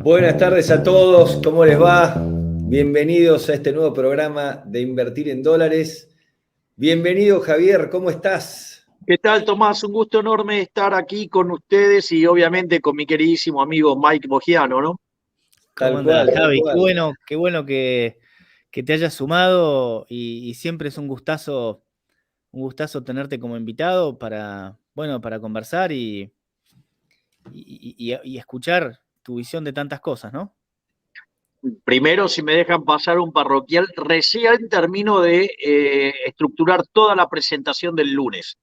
Buenas tardes a todos, ¿cómo les va? Bienvenidos a este nuevo programa de Invertir en Dólares. Bienvenido, Javier, ¿cómo estás? ¿Qué tal, Tomás? Un gusto enorme estar aquí con ustedes y obviamente con mi queridísimo amigo Mike Bogiano, ¿no? ¿Cómo Tal andás, cual, tal Javi? cual. Qué bueno que te hayas sumado y siempre es un gustazo tenerte como invitado para, bueno, para conversar y escuchar tu visión de tantas cosas, ¿no? Primero, si me dejan pasar un parroquial, recién termino de estructurar toda la presentación del lunes.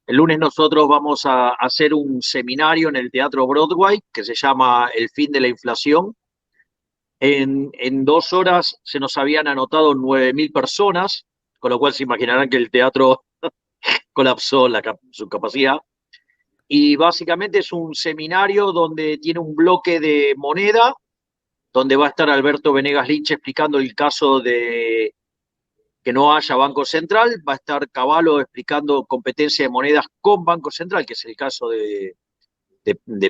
El lunes nosotros vamos a hacer un seminario en el Teatro Broadway que se llama El fin de la inflación. En 2 horas se nos habían anotado 9.000 personas, con lo cual se imaginarán que el teatro colapsó su capacidad. Y básicamente es un seminario donde tiene un bloque de moneda, donde va a estar Alberto Venegas Lynch explicando el caso de que no haya Banco Central, va a estar Cavallo explicando competencia de monedas con Banco Central, que es el caso de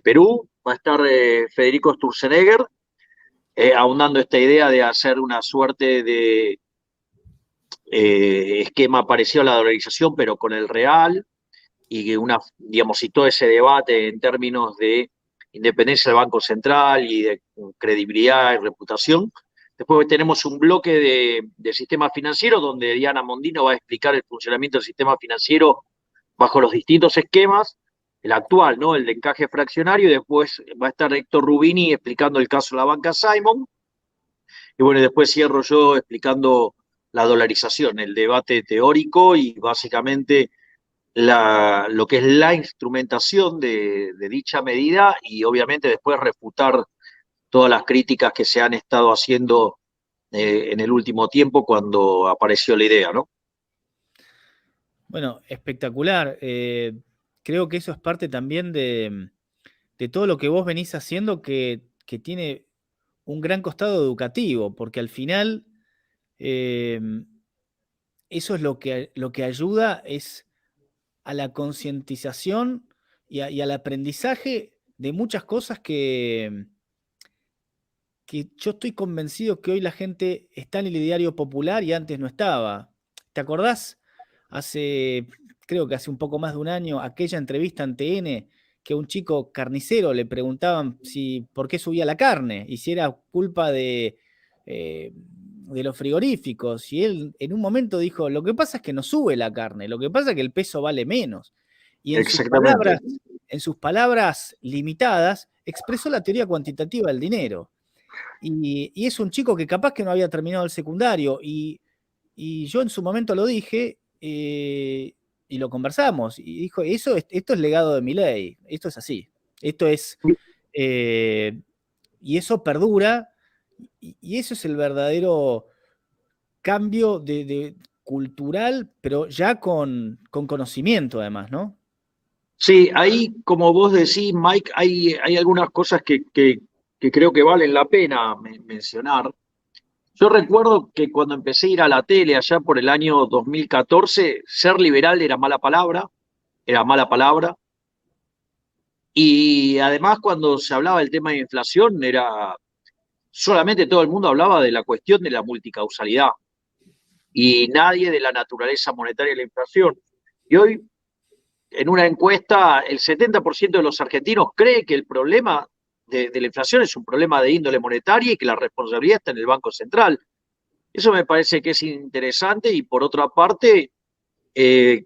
Perú, va a estar Federico Sturzenegger ahondando esta idea de hacer una suerte de esquema parecido a la dolarización, pero con el real, digamos, y todo ese debate en términos de independencia del Banco Central y de credibilidad y reputación. Después tenemos un bloque de sistema financiero donde Diana Mondino va a explicar el funcionamiento del sistema financiero bajo los distintos esquemas, el actual, ¿no? El de encaje fraccionario, y después va a estar Héctor Rubini explicando el caso de la banca Simon, y bueno, después cierro yo explicando la dolarización, el debate teórico y básicamente lo que es la instrumentación de dicha medida y obviamente después refutar todas las críticas que se han estado haciendo en el último tiempo cuando apareció la idea, ¿no? Bueno, espectacular. Creo que eso es parte también de todo lo que vos venís haciendo que tiene un gran costado educativo, porque al final eh, eso es lo que ayuda es a la concientización y al aprendizaje de muchas cosas que yo estoy convencido que hoy la gente está en el ideario popular y antes no estaba. ¿Te acordás? Creo que hace un poco más de un año, aquella entrevista en TN que a un chico carnicero le preguntaban por qué subía la carne y si era culpa de los frigoríficos. Y él en un momento dijo, lo que pasa es que no sube la carne, lo que pasa es que el peso vale menos. Y Exactamente. en sus palabras limitadas, expresó la teoría cuantitativa del dinero. Y es un chico que capaz que no había terminado el secundario. Y yo en su momento lo dije y lo conversamos. Y dijo, esto es legado de Milei. Esto es así. Esto es... eh, y eso perdura. Y eso es el verdadero cambio cultural, pero ya con conocimiento además, ¿no? Sí, ahí, como vos decís, Mike, hay algunas cosas que creo que valen la pena mencionar. Yo recuerdo que cuando empecé a ir a la tele allá por el año 2014, ser liberal era mala palabra, y además cuando se hablaba del tema de inflación, solamente todo el mundo hablaba de la cuestión de la multicausalidad y nadie de la naturaleza monetaria de la inflación. Y hoy, en una encuesta, el 70% de los argentinos cree que el problema de la inflación es un problema de índole monetaria y que la responsabilidad está en el Banco Central. Eso me parece que es interesante y por otra parte,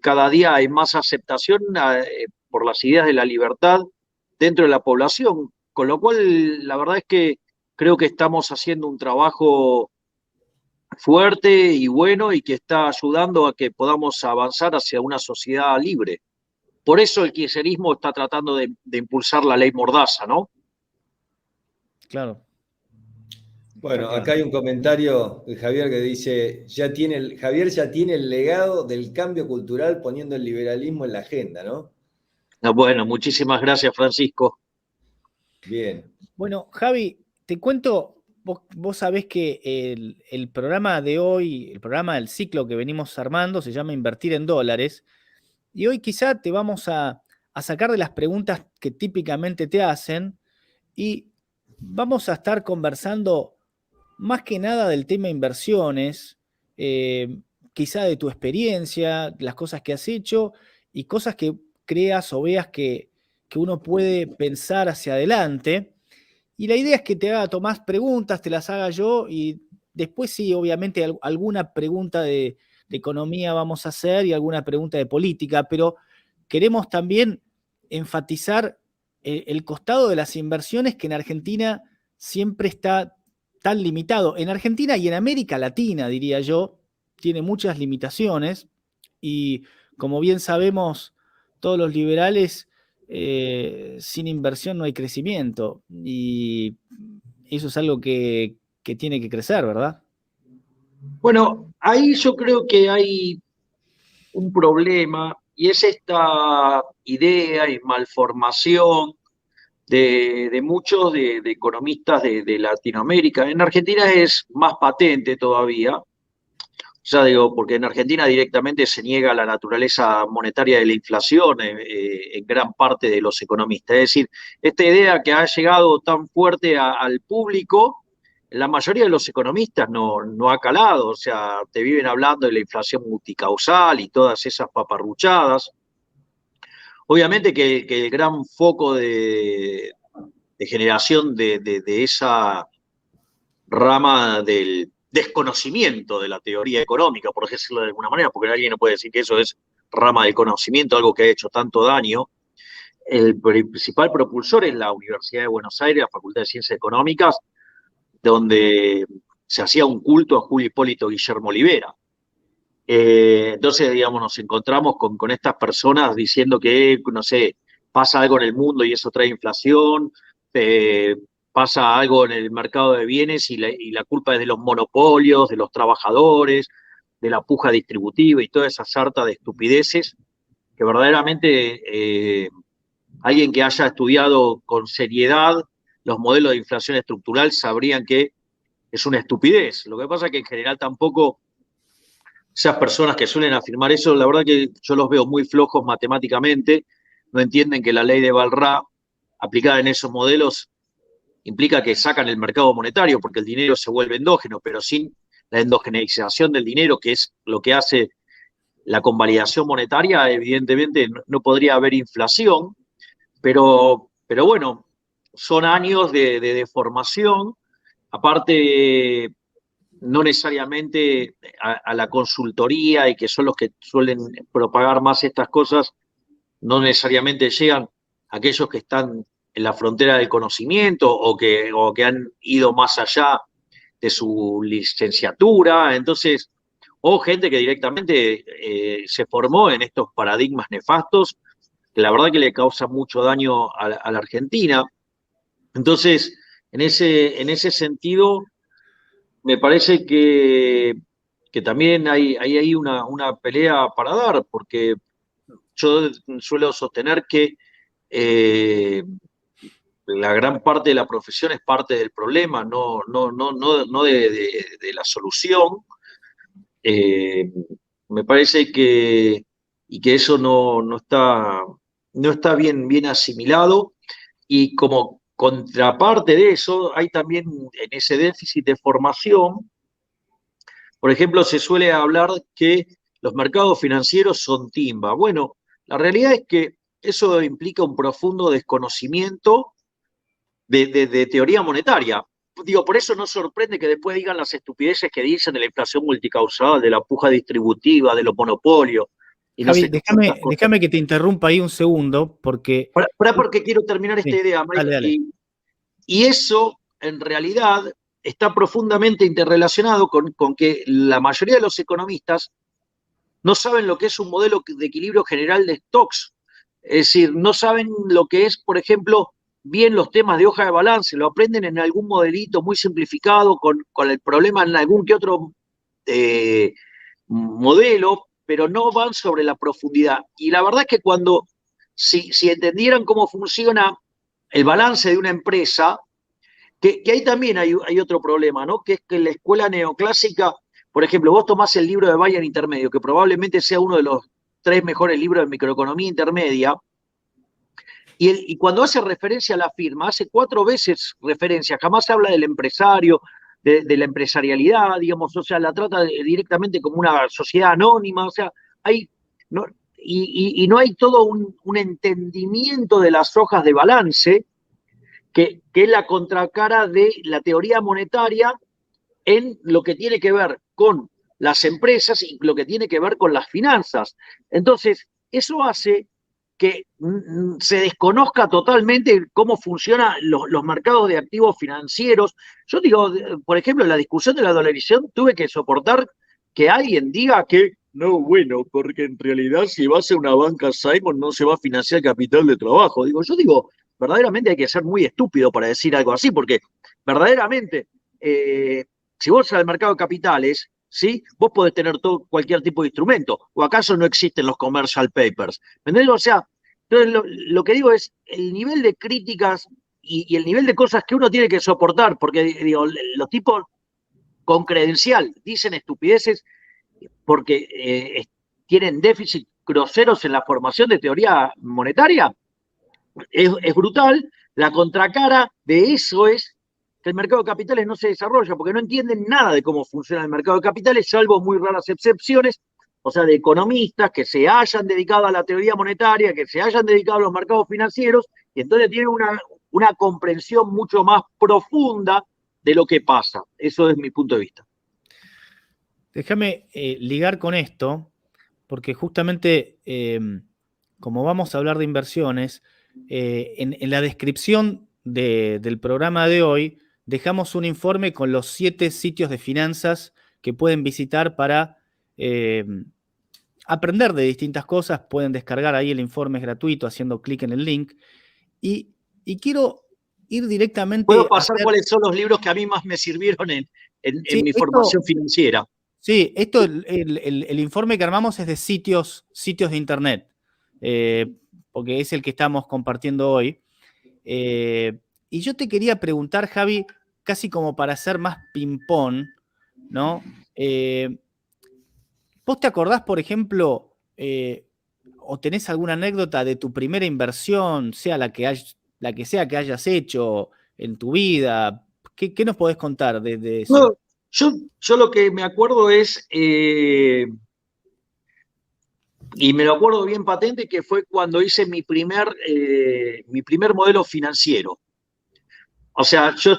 cada día hay más aceptación por las ideas de la libertad dentro de la población, con lo cual la verdad es que creo que estamos haciendo un trabajo fuerte y bueno y que está ayudando a que podamos avanzar hacia una sociedad libre. Por eso el kirchnerismo está tratando de impulsar la ley Mordaza, ¿no? Claro. Bueno, Está acá claro. hay un comentario de Javier que dice, Javier ya tiene el legado del cambio cultural poniendo el liberalismo en la agenda, ¿no? Bueno, muchísimas gracias, Francisco. Bien. Bueno, Javi, te cuento, vos sabés que el programa de hoy, el programa del ciclo que venimos armando se llama Invertir en Dólares, y hoy quizá te vamos a sacar de las preguntas que típicamente te hacen y vamos a estar conversando más que nada del tema inversiones, quizá de tu experiencia, las cosas que has hecho y cosas que creas o veas que uno puede pensar hacia adelante. Y la idea es que te haga, Tomás, preguntas, te las haga yo y después sí, obviamente alguna pregunta de economía vamos a hacer y alguna pregunta de política, pero queremos también enfatizar el costado de las inversiones que en Argentina siempre está tan limitado. En Argentina y en América Latina, diría yo, tiene muchas limitaciones y como bien sabemos todos los liberales, sin inversión no hay crecimiento y eso es algo que tiene que crecer, ¿verdad? Bueno, ahí yo creo que hay un problema y es esta idea y malformación de muchos de economistas de Latinoamérica. En Argentina es más patente todavía, ya digo, porque en Argentina directamente se niega la naturaleza monetaria de la inflación en gran parte de los economistas. Es decir, esta idea que ha llegado tan fuerte al público, la mayoría de los economistas no ha calado, o sea, te viven hablando de la inflación multicausal y todas esas paparruchadas. Obviamente que el gran foco de generación de esa rama del desconocimiento de la teoría económica, por decirlo de alguna manera, porque alguien no puede decir que eso es rama del conocimiento, algo que ha hecho tanto daño. El principal propulsor es la Universidad de Buenos Aires, la Facultad de Ciencias Económicas, donde se hacía un culto a Julio Hipólito Guillermo Olivera. Entonces, digamos, nos encontramos con estas personas diciendo que, no sé, pasa algo en el mundo y eso trae inflación, pasa algo en el mercado de bienes y la culpa es de los monopolios, de los trabajadores, de la puja distributiva y toda esa sarta de estupideces que verdaderamente alguien que haya estudiado con seriedad los modelos de inflación estructural sabrían que es una estupidez. Lo que pasa es que en general tampoco esas personas que suelen afirmar eso, la verdad que yo los veo muy flojos matemáticamente, no entienden que la ley de Balrà aplicada en esos modelos implica que sacan el mercado monetario porque el dinero se vuelve endógeno, pero sin la endogeneización del dinero, que es lo que hace la convalidación monetaria, evidentemente no podría haber inflación, pero bueno, son años de deformación, aparte no necesariamente a la consultoría y que son los que suelen propagar más estas cosas, no necesariamente llegan aquellos que están en la frontera del conocimiento o que han ido más allá de su licenciatura, entonces, o gente que directamente se formó en estos paradigmas nefastos, que la verdad que le causa mucho daño a la Argentina. Entonces, en ese sentido, me parece que también hay una pelea para dar, porque yo suelo sostener que la gran parte de la profesión es parte del problema, no de la solución. Eh, Me parece que eso no está bien asimilado y como contraparte de eso hay también en ese déficit de formación, por ejemplo, se suele hablar que los mercados financieros son timba. Bueno, la realidad es que eso implica un profundo desconocimiento de teoría monetaria. Digo, por eso no sorprende que después digan las estupideces que dicen de la inflación multicausal, de la puja distributiva, de los monopolios. Y no Javi, sé qué otras cosas. déjame que te interrumpa ahí un segundo, porque... Porque quiero terminar esta Sí, idea, dale, Mike. dale. Y eso, en realidad, está profundamente interrelacionado con que la mayoría de los economistas no saben lo que es un modelo de equilibrio general de stocks. Es decir, no saben lo que es, por ejemplo, bien los temas de hoja de balance, lo aprenden en algún modelito muy simplificado con el problema en algún que otro modelo, pero no van sobre la profundidad. Y la verdad es que si entendieran cómo funciona el balance de una empresa, que ahí también hay otro problema, ¿no? Que es que en la escuela neoclásica, por ejemplo, vos tomás el libro de Bayern Intermedio, que probablemente sea uno de los 3 mejores libros de microeconomía intermedia, Y cuando hace referencia a la firma, hace 4 veces referencia, jamás habla del empresario, de la empresarialidad, digamos, o sea, la trata directamente como una sociedad anónima, o sea, hay, no, y no hay todo un entendimiento de las hojas de balance, que es la contracara de la teoría monetaria en lo que tiene que ver con las empresas y lo que tiene que ver con las finanzas. Entonces, eso hace que se desconozca totalmente cómo funcionan los mercados de activos financieros. Yo digo, por ejemplo, en la discusión de la dolarización tuve que soportar que alguien diga que no, bueno, porque en realidad si va a ser una banca Simon no se va a financiar capital de trabajo. Yo digo, verdaderamente hay que ser muy estúpido para decir algo así, porque verdaderamente, si vos vas al mercado de capitales, ¿sí? Vos podés tener cualquier tipo de instrumento, o acaso no existen los commercial papers. ¿Me entendés? O sea, entonces lo que digo es el nivel de críticas y el nivel de cosas que uno tiene que soportar, porque digo, los tipos con credencial dicen estupideces porque tienen déficit groseros en la formación de teoría monetaria, es brutal. La contracara de eso es que el mercado de capitales no se desarrolla porque no entienden nada de cómo funciona el mercado de capitales, salvo muy raras excepciones, o sea, de economistas que se hayan dedicado a la teoría monetaria, que se hayan dedicado a los mercados financieros, y entonces tienen una comprensión mucho más profunda de lo que pasa. Eso es mi punto de vista. Déjame ligar con esto, porque justamente como vamos a hablar de inversiones, en la descripción del programa de hoy dejamos un informe con los 7 sitios de finanzas que pueden visitar para aprender de distintas cosas. Pueden descargar ahí el informe, es gratuito, haciendo clic en el link. Y quiero ir directamente Puedo pasar cuáles son los libros que a mí más me sirvieron en sí, mi formación financiera. Sí, el informe que armamos es de sitios de internet, porque es el que estamos compartiendo hoy. Y yo te quería preguntar, Javi, casi como para hacer más ping-pong, ¿no? ¿Vos te acordás, por ejemplo, o tenés alguna anécdota de tu primera inversión, sea la que sea que hayas hecho en tu vida? ¿Qué nos podés contar de eso? No, yo lo que me acuerdo es, y me lo acuerdo bien patente, que fue cuando hice mi primer modelo financiero. O sea, yo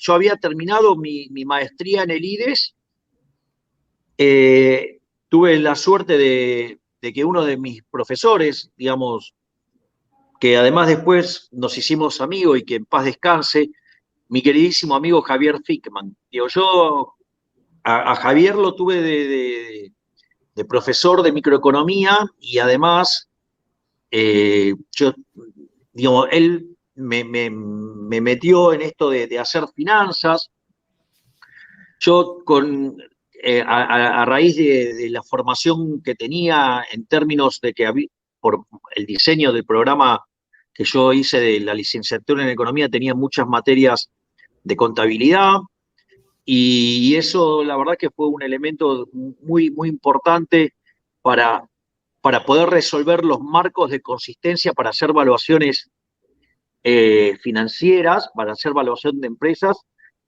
había terminado mi maestría en el IDES. Tuve la suerte de que uno de mis profesores, digamos, que además después nos hicimos amigos y que en paz descanse, mi queridísimo amigo Javier Fickman. Yo a Javier lo tuve de profesor de microeconomía y además él me metió en esto de hacer finanzas. Yo a raíz de la formación que tenía en términos de que por el diseño del programa que yo hice de la licenciatura en economía, tenía muchas materias de contabilidad, y eso la verdad que fue un elemento muy, muy importante para, para poder resolver los marcos de consistencia para hacer evaluaciones financieras, para hacer evaluación de empresas.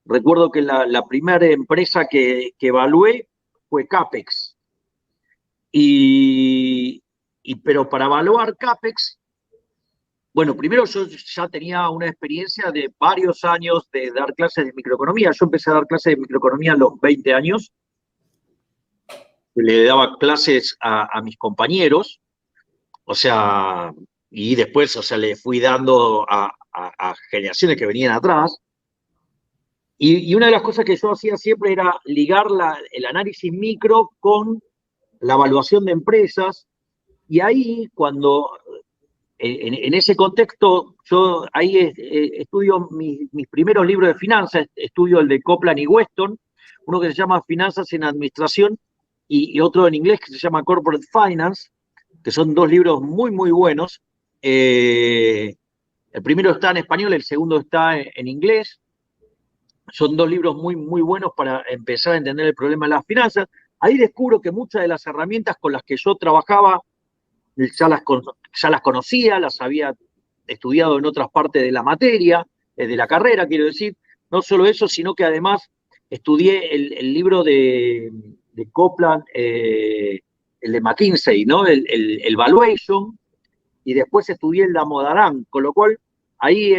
Recuerdo que la primera empresa que evalué fue CAPEX. Pero para evaluar CAPEX, bueno, primero yo ya tenía una experiencia de varios años de dar clases de microeconomía. Yo empecé a dar clases de microeconomía a los 20 años. Le daba clases a mis compañeros, o sea, y después, o sea, le fui dando a generaciones que venían atrás. Y una de las cosas que yo hacía siempre era ligar el análisis micro con la evaluación de empresas. Y ahí, cuando, en ese contexto, yo ahí estudio mis primeros libros de finanzas, estudio el de Copland y Weston, uno que se llama Finanzas en Administración y otro en inglés que se llama Corporate Finance, que son 2 libros muy, muy buenos. El primero está en español, el segundo está en inglés. Son 2 libros muy, muy buenos para empezar a entender el problema de las finanzas. Ahí descubro que muchas de las herramientas con las que yo trabajaba ya las conocía, las había estudiado en otras partes de la materia, de la carrera, quiero decir. No solo eso, sino que además estudié el libro de Copland, el de McKinsey, ¿no? El Valuation, y después estudié el de Amodarán, con lo cual ahí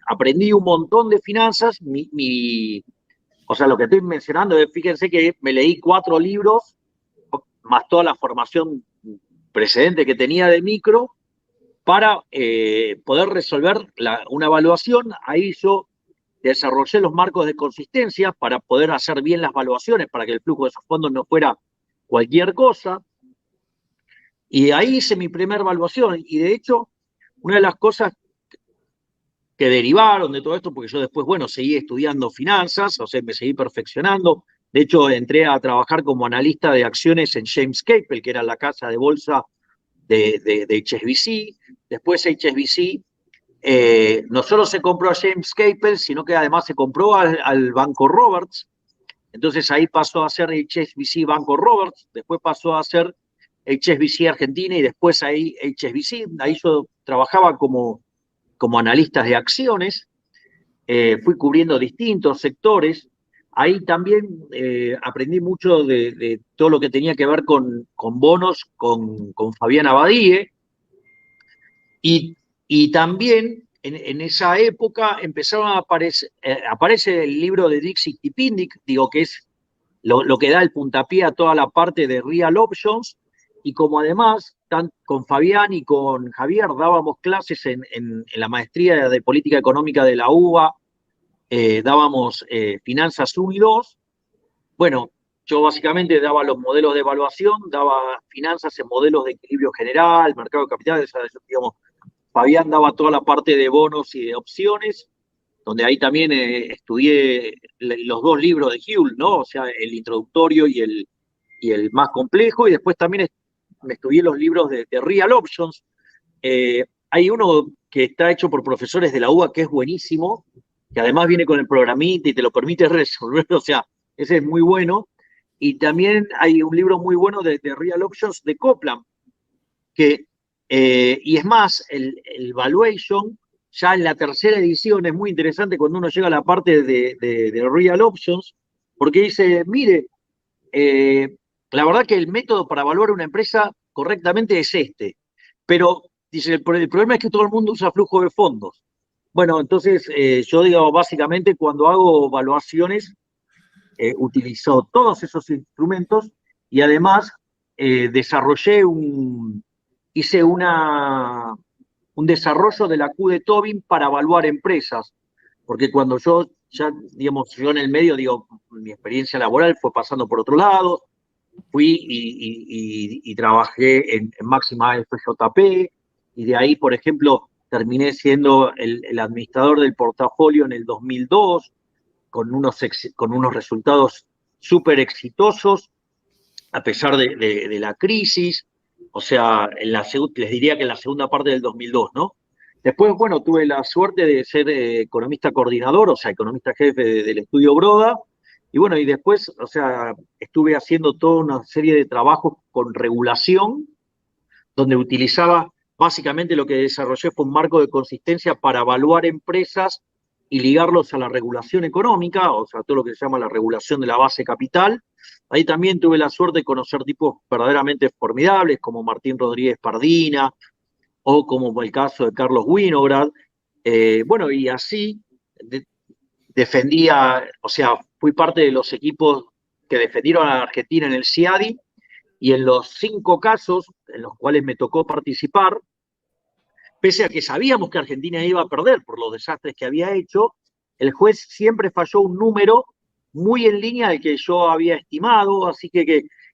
aprendí un montón de finanzas. O sea, lo que estoy mencionando es, fíjense que me leí 4 libros, más toda la formación precedente que tenía de micro, para poder resolver una evaluación. Ahí yo desarrollé los marcos de consistencia para poder hacer bien las evaluaciones, para que el flujo de esos fondos no fuera cualquier cosa. Y ahí hice mi primera evaluación. Y de hecho, una de las cosas que derivaron de todo esto, porque yo después, bueno, seguí estudiando finanzas, o sea, me seguí perfeccionando. De hecho, entré a trabajar como analista de acciones en James Capel, que era la casa de bolsa de HSBC. Después HSBC no solo se compró a James Capel, sino que además se compró al Banco Roberts. Entonces ahí pasó a ser HSBC Banco Roberts, después pasó a ser HSBC Argentina y después ahí HSBC. Ahí yo trabajaba como analista de acciones, fui cubriendo distintos sectores. Ahí también aprendí mucho de todo lo que tenía que ver con bonos con Fabián Abadie. Y también en esa época empezaron a aparece el libro de Dixit y Pindick, digo, que es lo que da el puntapié a toda la parte de Real Options. Y como además con Fabián y con Javier dábamos clases en la maestría de política económica de la UBA, dábamos finanzas 1 y 2. Bueno, yo básicamente daba los modelos de evaluación, daba finanzas en modelos de equilibrio general, mercado de capitales, digamos. Fabián daba toda la parte de bonos y de opciones, donde ahí también estudié los 2 libros de Huell, ¿no? O sea, el introductorio y el más complejo, y después también me estudié los libros de Real Options. Hay uno que está hecho por profesores de la UBA que es buenísimo, que además viene con el programita y te lo permite resolver, o sea, ese es muy bueno. Y también hay un libro muy bueno de Real Options de Copland, y es más, el Valuation, ya en la tercera edición, es muy interesante cuando uno llega a la parte de Real Options, porque dice, mire, la verdad que el método para evaluar una empresa correctamente es este, pero dice, el problema es que todo el mundo usa flujo de fondos. Bueno, entonces yo digo, básicamente cuando hago evaluaciones, utilizo todos esos instrumentos y además hice un desarrollo de la Q de Tobin para evaluar empresas, porque cuando yo en el medio, digo, mi experiencia laboral fue pasando por otro lado, fui y trabajé en Máxima FJP, y de ahí, por ejemplo, terminé siendo el administrador del portafolio en el 2002, con unos resultados súper exitosos, a pesar de la crisis. O sea, les diría que en la segunda parte del 2002, ¿no? Después, bueno, tuve la suerte de ser economista coordinador, o sea, economista jefe del estudio Broda, y bueno, y después, o sea, estuve haciendo toda una serie de trabajos con regulación, donde utilizaba, básicamente lo que desarrollé fue un marco de consistencia para evaluar empresas y ligarlos a la regulación económica, o sea, todo lo que se llama la regulación de la base capital. Ahí también tuve la suerte de conocer tipos verdaderamente formidables, como Martín Rodríguez Pardina, o como el caso de Carlos Winograd. Bueno, y así defendía, o sea, fui parte de los equipos que defendieron a la Argentina en el CIADI, y en los 5 casos en los cuales me tocó participar, pese a que sabíamos que Argentina iba a perder por los desastres que había hecho, el juez siempre falló un número muy en línea del que yo había estimado, así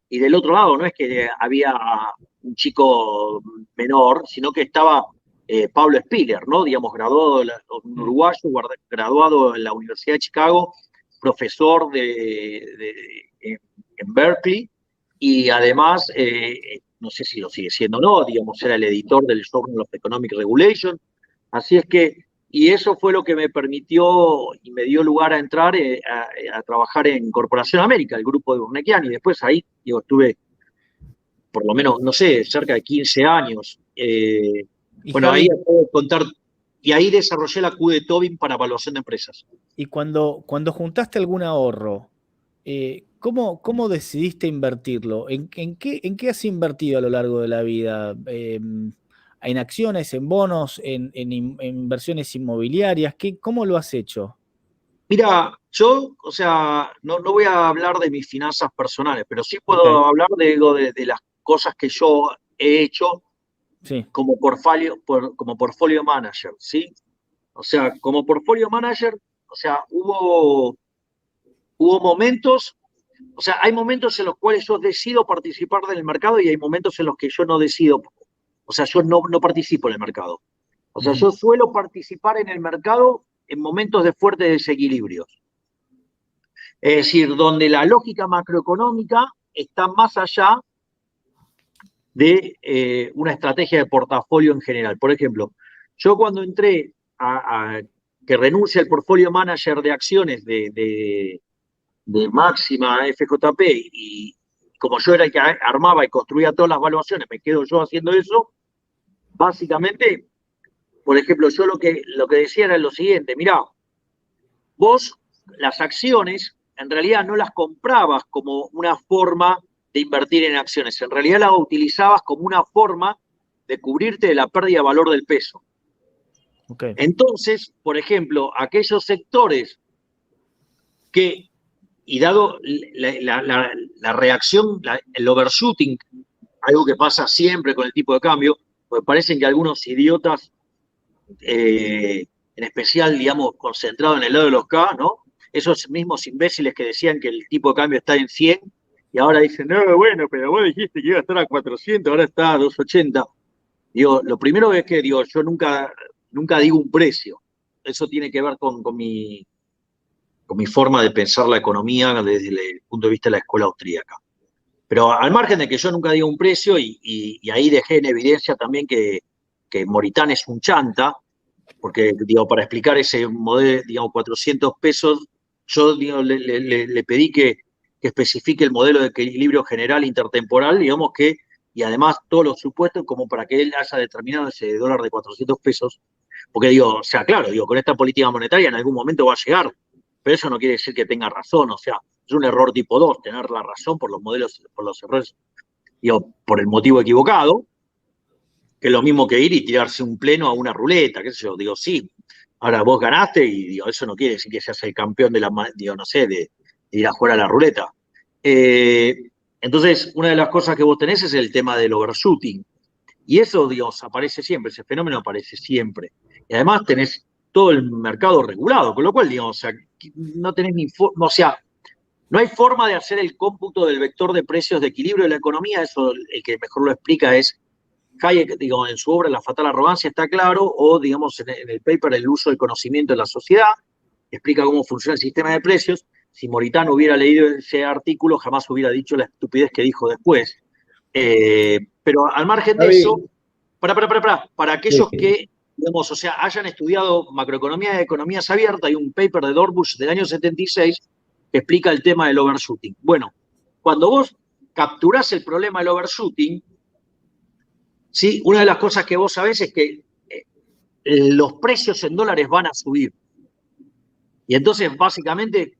y del otro lado no es que había un chico menor, sino que estaba Pablo Spiller, ¿no? Digamos, un uruguayo, graduado en la Universidad de Chicago, profesor en Berkeley, y además, no sé si lo sigue siendo o no, digamos, era el editor del Journal of Economic Regulation. Así es que, y eso fue lo que me permitió y me dio lugar a entrar a trabajar en Corporación América, el grupo de Urnequian, y después ahí, digo, estuve por lo menos, no sé, cerca de 15 años. Bueno, Javi, ahí puedo contar, y ahí desarrollé la Q de Tobin para evaluación de empresas. y cuando juntaste algún ahorro, ¿cómo decidiste invertirlo? ¿En qué has invertido a lo largo de la vida? ¿En acciones, en bonos, en inversiones inmobiliarias? ¿Cómo lo has hecho? Mira, yo, o sea, no voy a hablar de mis finanzas personales, pero sí Ok, puedo hablar de las cosas que yo he hecho sí, como portfolio manager, ¿sí? O sea, como portfolio manager, o sea, hubo momentos, o sea, hay momentos en los cuales yo decido participar del mercado y hay momentos en los que yo no decido, o sea, yo no participo en el mercado. O sea, ujú, yo suelo participar en el mercado en momentos de fuertes desequilibrios. Es decir, donde la lógica macroeconómica está más allá de una estrategia de portafolio en general. Por ejemplo, yo cuando entré a que renuncie al portfolio manager de acciones de Máxima FJP y como yo era el que armaba y construía todas las valuaciones, me quedo yo haciendo eso, básicamente, por ejemplo, yo lo que decía era lo siguiente, mirá, vos las acciones en realidad no las comprabas como una forma de invertir en acciones, en realidad las utilizabas como una forma de cubrirte de la pérdida de valor del peso. ok, Entonces, por ejemplo, aquellos sectores que, y dado la reacción, el overshooting, algo que pasa siempre con el tipo de cambio, pues parecen que algunos idiotas, en especial, digamos, concentrados en el lado de los K, ¿no? Esos mismos imbéciles que decían que el tipo de cambio está en 100 y ahora dicen, no, bueno, pero vos dijiste que iba a estar a 400, ahora está a 280. Digo, lo primero es que, digo, yo nunca digo un precio. Eso tiene que ver con mi forma de pensar la economía desde el punto de vista de la escuela austríaca. Pero al margen de que yo nunca diga un precio, y ahí dejé en evidencia también que Moritán es un chanta, porque digo, para explicar ese modelo, digamos, 400 pesos, yo digo, le pedí que especifique el modelo de equilibrio general intertemporal, digamos que, y además todos los supuestos como para que él haya determinado ese dólar de 400 pesos, porque digo, o sea, claro, digo, con esta política monetaria en algún momento va a llegar, pero eso no quiere decir que tenga razón, o sea, es un error tipo 2 tener la razón por los modelos, por los errores, digo, por el motivo equivocado, que es lo mismo que ir y tirarse un pleno a una ruleta, qué sé yo, digo, sí, ahora vos ganaste y digo, eso no quiere decir que seas el campeón digo, no sé, de ir a jugar a la ruleta. Eh, entonces, una de las cosas que vos tenés es el tema del overshooting. Y eso, Dios, aparece siempre, ese fenómeno aparece siempre. Y además tenés todo el mercado regulado, con lo cual, digamos, o sea, no tenés ni forma, o sea, no hay forma de hacer el cómputo del vector de precios de equilibrio de la economía, eso el que mejor lo explica es Hayek, digo, en su obra La fatal arrogancia está claro, o digamos en el paper El uso del conocimiento en la sociedad, explica cómo funciona el sistema de precios. Si Moritano hubiera leído ese artículo, jamás hubiera dicho la estupidez que dijo después. Pero al margen de eso, Javi, para aquellos que, digamos, o sea, hayan estudiado macroeconomía y economías abiertas, hay un paper de Dorbush del año 76 que explica el tema del overshooting. Bueno, cuando vos capturás el problema del overshooting, ¿sí? Una de las cosas que vos sabés es que los precios en dólares van a subir. Y entonces, básicamente,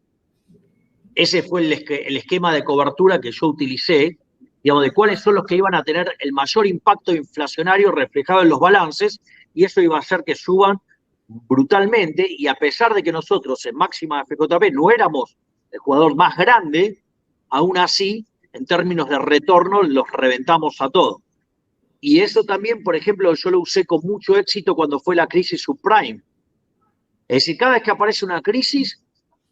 ese fue el esquema de cobertura que yo utilicé, digamos, de cuáles son los que iban a tener el mayor impacto inflacionario reflejado en los balances, y eso iba a hacer que suban brutalmente, y a pesar de que nosotros en Máxima FJP no éramos el jugador más grande, aún así, en términos de retorno, los reventamos a todos. Y eso también, por ejemplo, yo lo usé con mucho éxito cuando fue la crisis subprime. Es decir, cada vez que aparece una crisis,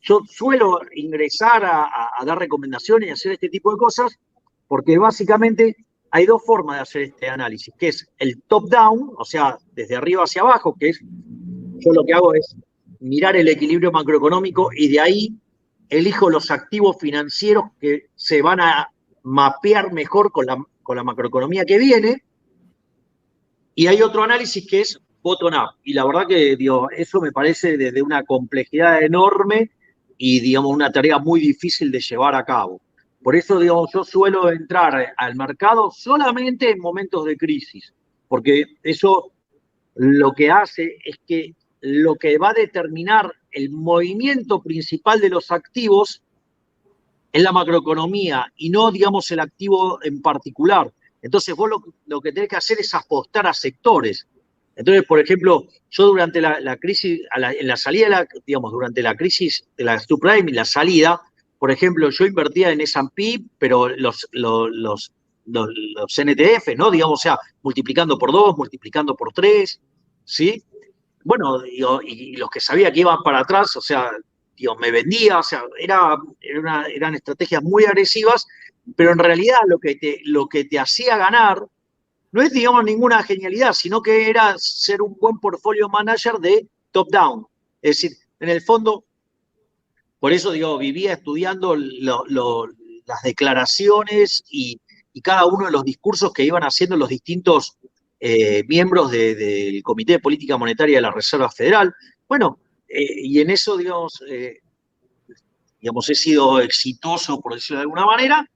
yo suelo ingresar a dar recomendaciones y hacer este tipo de cosas, porque básicamente hay dos formas de hacer este análisis, que es el top-down, o sea, desde arriba hacia abajo, que es, yo lo que hago es mirar el equilibrio macroeconómico y de ahí elijo los activos financieros que se van a mapear mejor con la macroeconomía que viene. Y hay otro análisis que es bottom-up. Y la verdad que, digo, eso me parece de una complejidad enorme y, digamos, una tarea muy difícil de llevar a cabo. Por eso, digamos, yo suelo entrar al mercado solamente en momentos de crisis, porque eso lo que hace es que lo que va a determinar el movimiento principal de los activos es la macroeconomía y no, digamos, el activo en particular. Entonces vos lo que tenés que hacer es apostar a sectores. Entonces, por ejemplo, yo durante la crisis, en la salida, digamos, durante la crisis de la subprime y la salida, por ejemplo, yo invertía en S&P, pero los NTF, ¿no? Digamos, o sea, multiplicando por 2, multiplicando por 3, ¿sí? Bueno, y los que sabía que iban para atrás, o sea, digo, me vendía, o sea, eran estrategias muy agresivas, pero en realidad lo que te hacía ganar no es, digamos, ninguna genialidad, sino que era ser un buen portfolio manager de top-down. Es decir, en el fondo, por eso, digo, vivía estudiando las declaraciones y cada uno de los discursos que iban haciendo los distintos miembros del Comité de Política Monetaria de la Reserva Federal. Bueno, y en eso, digamos, he sido exitoso, por decirlo de alguna manera,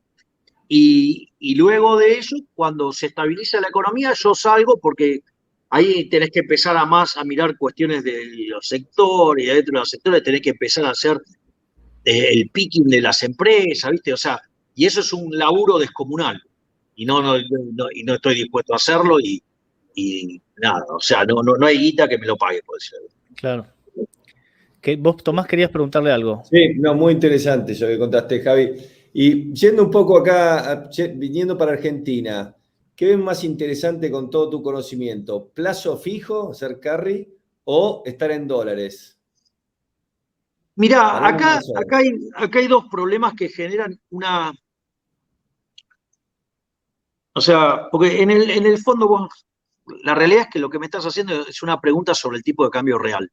y luego de eso, cuando se estabiliza la economía, yo salgo porque ahí tenés que empezar a mirar cuestiones de los sectores, y dentro de los sectores tenés que empezar a hacer el picking de las empresas, ¿viste? O sea, y eso es un laburo descomunal, y no estoy dispuesto a hacerlo, y nada, o sea, no hay guita que me lo pague, por decirlo. Claro. ¿Vos, Tomás, querías preguntarle algo? Sí, no, muy interesante eso que contaste, Javi. Y yendo un poco acá, viniendo para Argentina, ¿qué ves más interesante con todo tu conocimiento? ¿Plazo fijo, hacer carry, o estar en dólares? Mirá, Para un acá inversor. hay dos problemas que generan una... O sea, porque en el fondo vos, la realidad es que lo que me estás haciendo es una pregunta sobre el tipo de cambio real.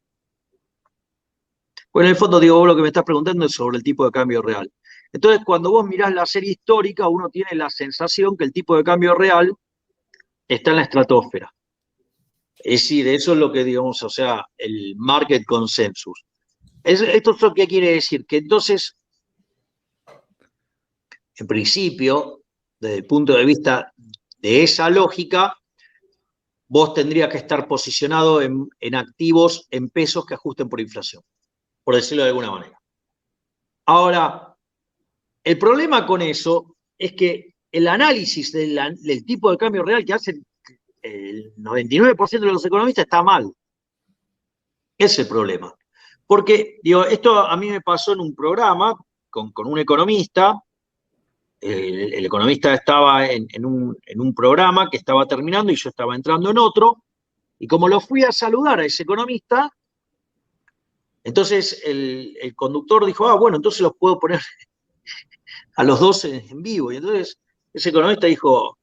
Pues en el fondo, digo, vos lo que me estás preguntando es sobre el tipo de cambio real. Entonces, cuando vos mirás la serie histórica, uno tiene la sensación que el tipo de cambio real está en la estratosfera. Es decir, eso es lo que, digamos, o sea, el market consensus. ¿Esto qué quiere decir? Que entonces, en principio, desde el punto de vista de esa lógica, vos tendrías que estar posicionado en activos en pesos que ajusten por inflación, por decirlo de alguna manera. Ahora, el problema con eso es que el análisis del tipo de cambio real que hacen el 99% de los economistas está mal. Ese es el problema. Porque, digo, esto a mí me pasó en un programa con un economista. El economista estaba en un programa que estaba terminando y yo estaba entrando en otro. Y como lo fui a saludar a ese economista, entonces el conductor dijo, bueno, entonces los puedo poner a los dos en vivo. Y entonces ese economista dijo,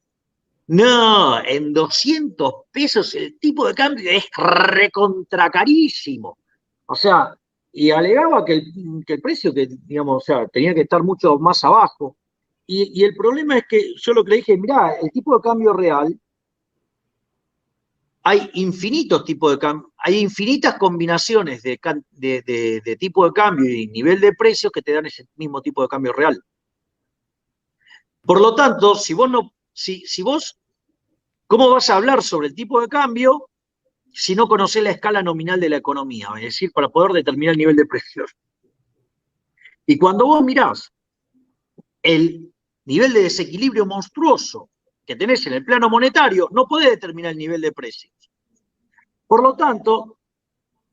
no, en 200 pesos el tipo de cambio es recontra carísimo. O sea, y alegaba que el precio, que digamos, o sea, tenía que estar mucho más abajo. Y el problema es que yo lo que le dije, mirá, el tipo de cambio real, hay infinitos tipos de cambio, hay infinitas combinaciones de tipo de cambio y nivel de precios que te dan ese mismo tipo de cambio real. Por lo tanto, si vos, ¿cómo vas a hablar sobre el tipo de cambio si no conocés la escala nominal de la economía? Es decir, para poder determinar el nivel de precios. Y cuando vos mirás el nivel de desequilibrio monstruoso que tenés en el plano monetario, no podés determinar el nivel de precios. Por lo tanto,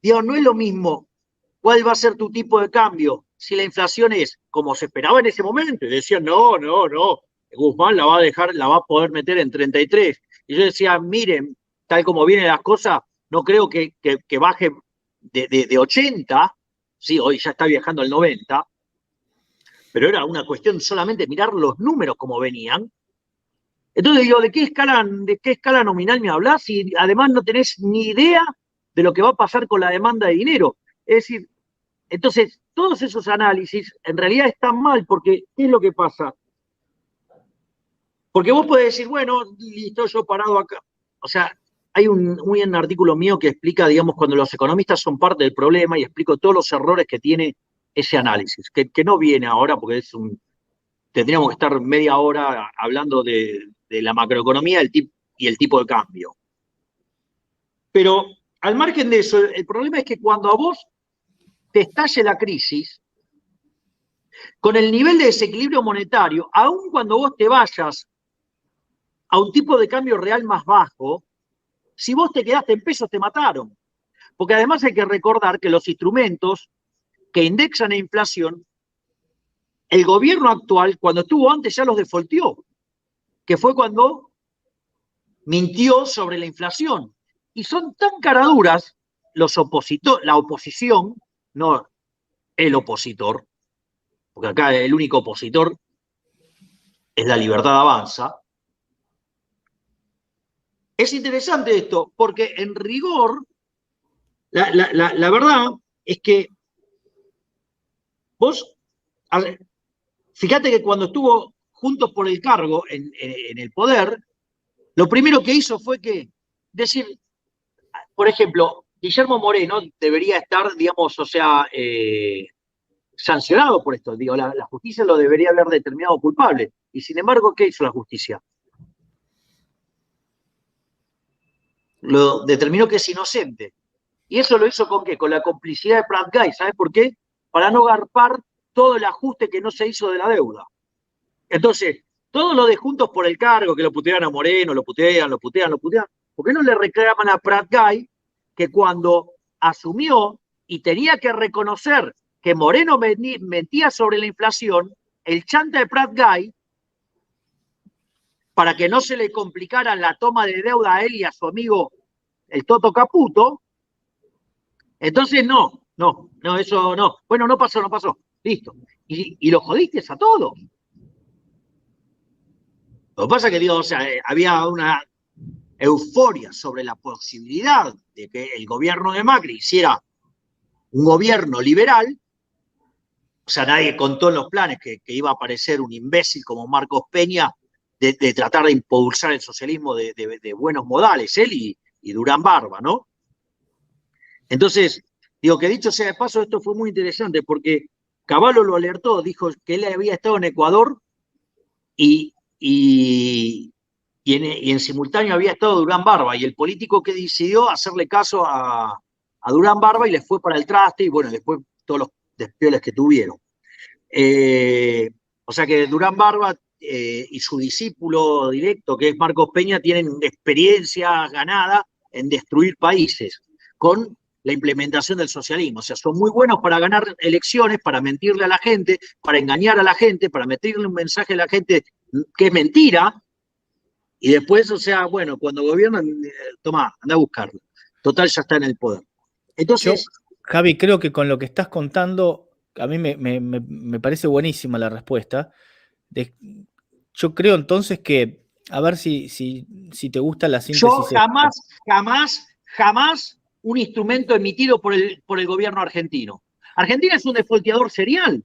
digamos, no es lo mismo cuál va a ser tu tipo de cambio si la inflación es como se esperaba en ese momento. Y decían, no, Guzmán la va a poder meter en 33. Y yo decía, miren, tal como vienen las cosas, no creo que baje de 80, sí, hoy ya está viajando al 90, pero era una cuestión solamente de mirar los números como venían. Entonces digo, ¿de qué escala nominal me hablas? Si además no tenés ni idea de lo que va a pasar con la demanda de dinero. Es decir, entonces todos esos análisis en realidad están mal, porque ¿qué es lo que pasa? Porque vos podés decir, bueno, listo, yo parado acá. O sea, hay un artículo mío que explica, digamos, cuando los economistas son parte del problema, y explico todos los errores que tiene ese análisis, que no viene ahora porque tendríamos que estar media hora hablando de la macroeconomía y el tipo de cambio. Pero al margen de eso, el problema es que cuando a vos te estalle la crisis, con el nivel de desequilibrio monetario, aun cuando vos te vayas a un tipo de cambio real más bajo, si vos te quedaste en pesos te mataron. Porque además hay que recordar que los instrumentos que indexan la inflación, el gobierno actual, cuando estuvo antes, ya los defaultió, que fue cuando mintió sobre la inflación. Y son tan caraduras la oposición, no el opositor, porque acá el único opositor es La Libertad Avanza. Es interesante esto, porque en rigor, la verdad es que vos, a ver, fíjate que cuando estuvo Juntos por el Cargo en el poder, lo primero que hizo fue que decir, por ejemplo, Guillermo Moreno debería estar, digamos, o sea, sancionado por esto. Digo, la justicia lo debería haber determinado culpable. Y sin embargo, ¿qué hizo la justicia? Lo determinó que es inocente. ¿Y eso lo hizo con qué? Con la complicidad de Prat Guy. ¿Sabes por qué? Para no garpar todo el ajuste que no se hizo de la deuda. Entonces, todo lo de Juntos por el Cargo, que lo putean a Moreno, lo putean, ¿por qué no le reclaman a Prat Guy que cuando asumió y tenía que reconocer que Moreno mentía sobre la inflación, el chanta de Prat Guy, para que no se le complicara la toma de deuda a él y a su amigo el Toto Caputo, entonces eso no. Bueno, no pasó, listo. Y lo jodiste a todos. Lo que pasa es que, digo, o sea, había una euforia sobre la posibilidad de que el gobierno de Macri hiciera un gobierno liberal. O sea, nadie contó en los planes que iba a aparecer un imbécil como Marcos Peña de tratar de impulsar el socialismo de buenos modales, él y Durán Barba, ¿no? Entonces, digo que dicho sea de paso, esto fue muy interesante porque Cavallo lo alertó, dijo que él había estado en Ecuador y en simultáneo había estado Durán Barba, y el político que decidió hacerle caso a Durán Barba y le fue para el traste, y bueno, después todos los despioles que tuvieron. O sea que Durán Barba y su discípulo directo, que es Marcos Peña, tienen experiencia ganada en destruir países con la implementación del socialismo. O sea, son muy buenos para ganar elecciones, para mentirle a la gente, para engañar a la gente, para meterle un mensaje a la gente que es mentira, y después, o sea, bueno, cuando gobiernan, tomá, anda a buscarlo. Total, ya está en el poder. Entonces... Javi, creo que con lo que estás contando, a mí me parece buenísima la respuesta. Yo creo entonces que, a ver si te gusta la síntesis. Yo jamás un instrumento emitido por el gobierno argentino. Argentina es un defaulteador serial.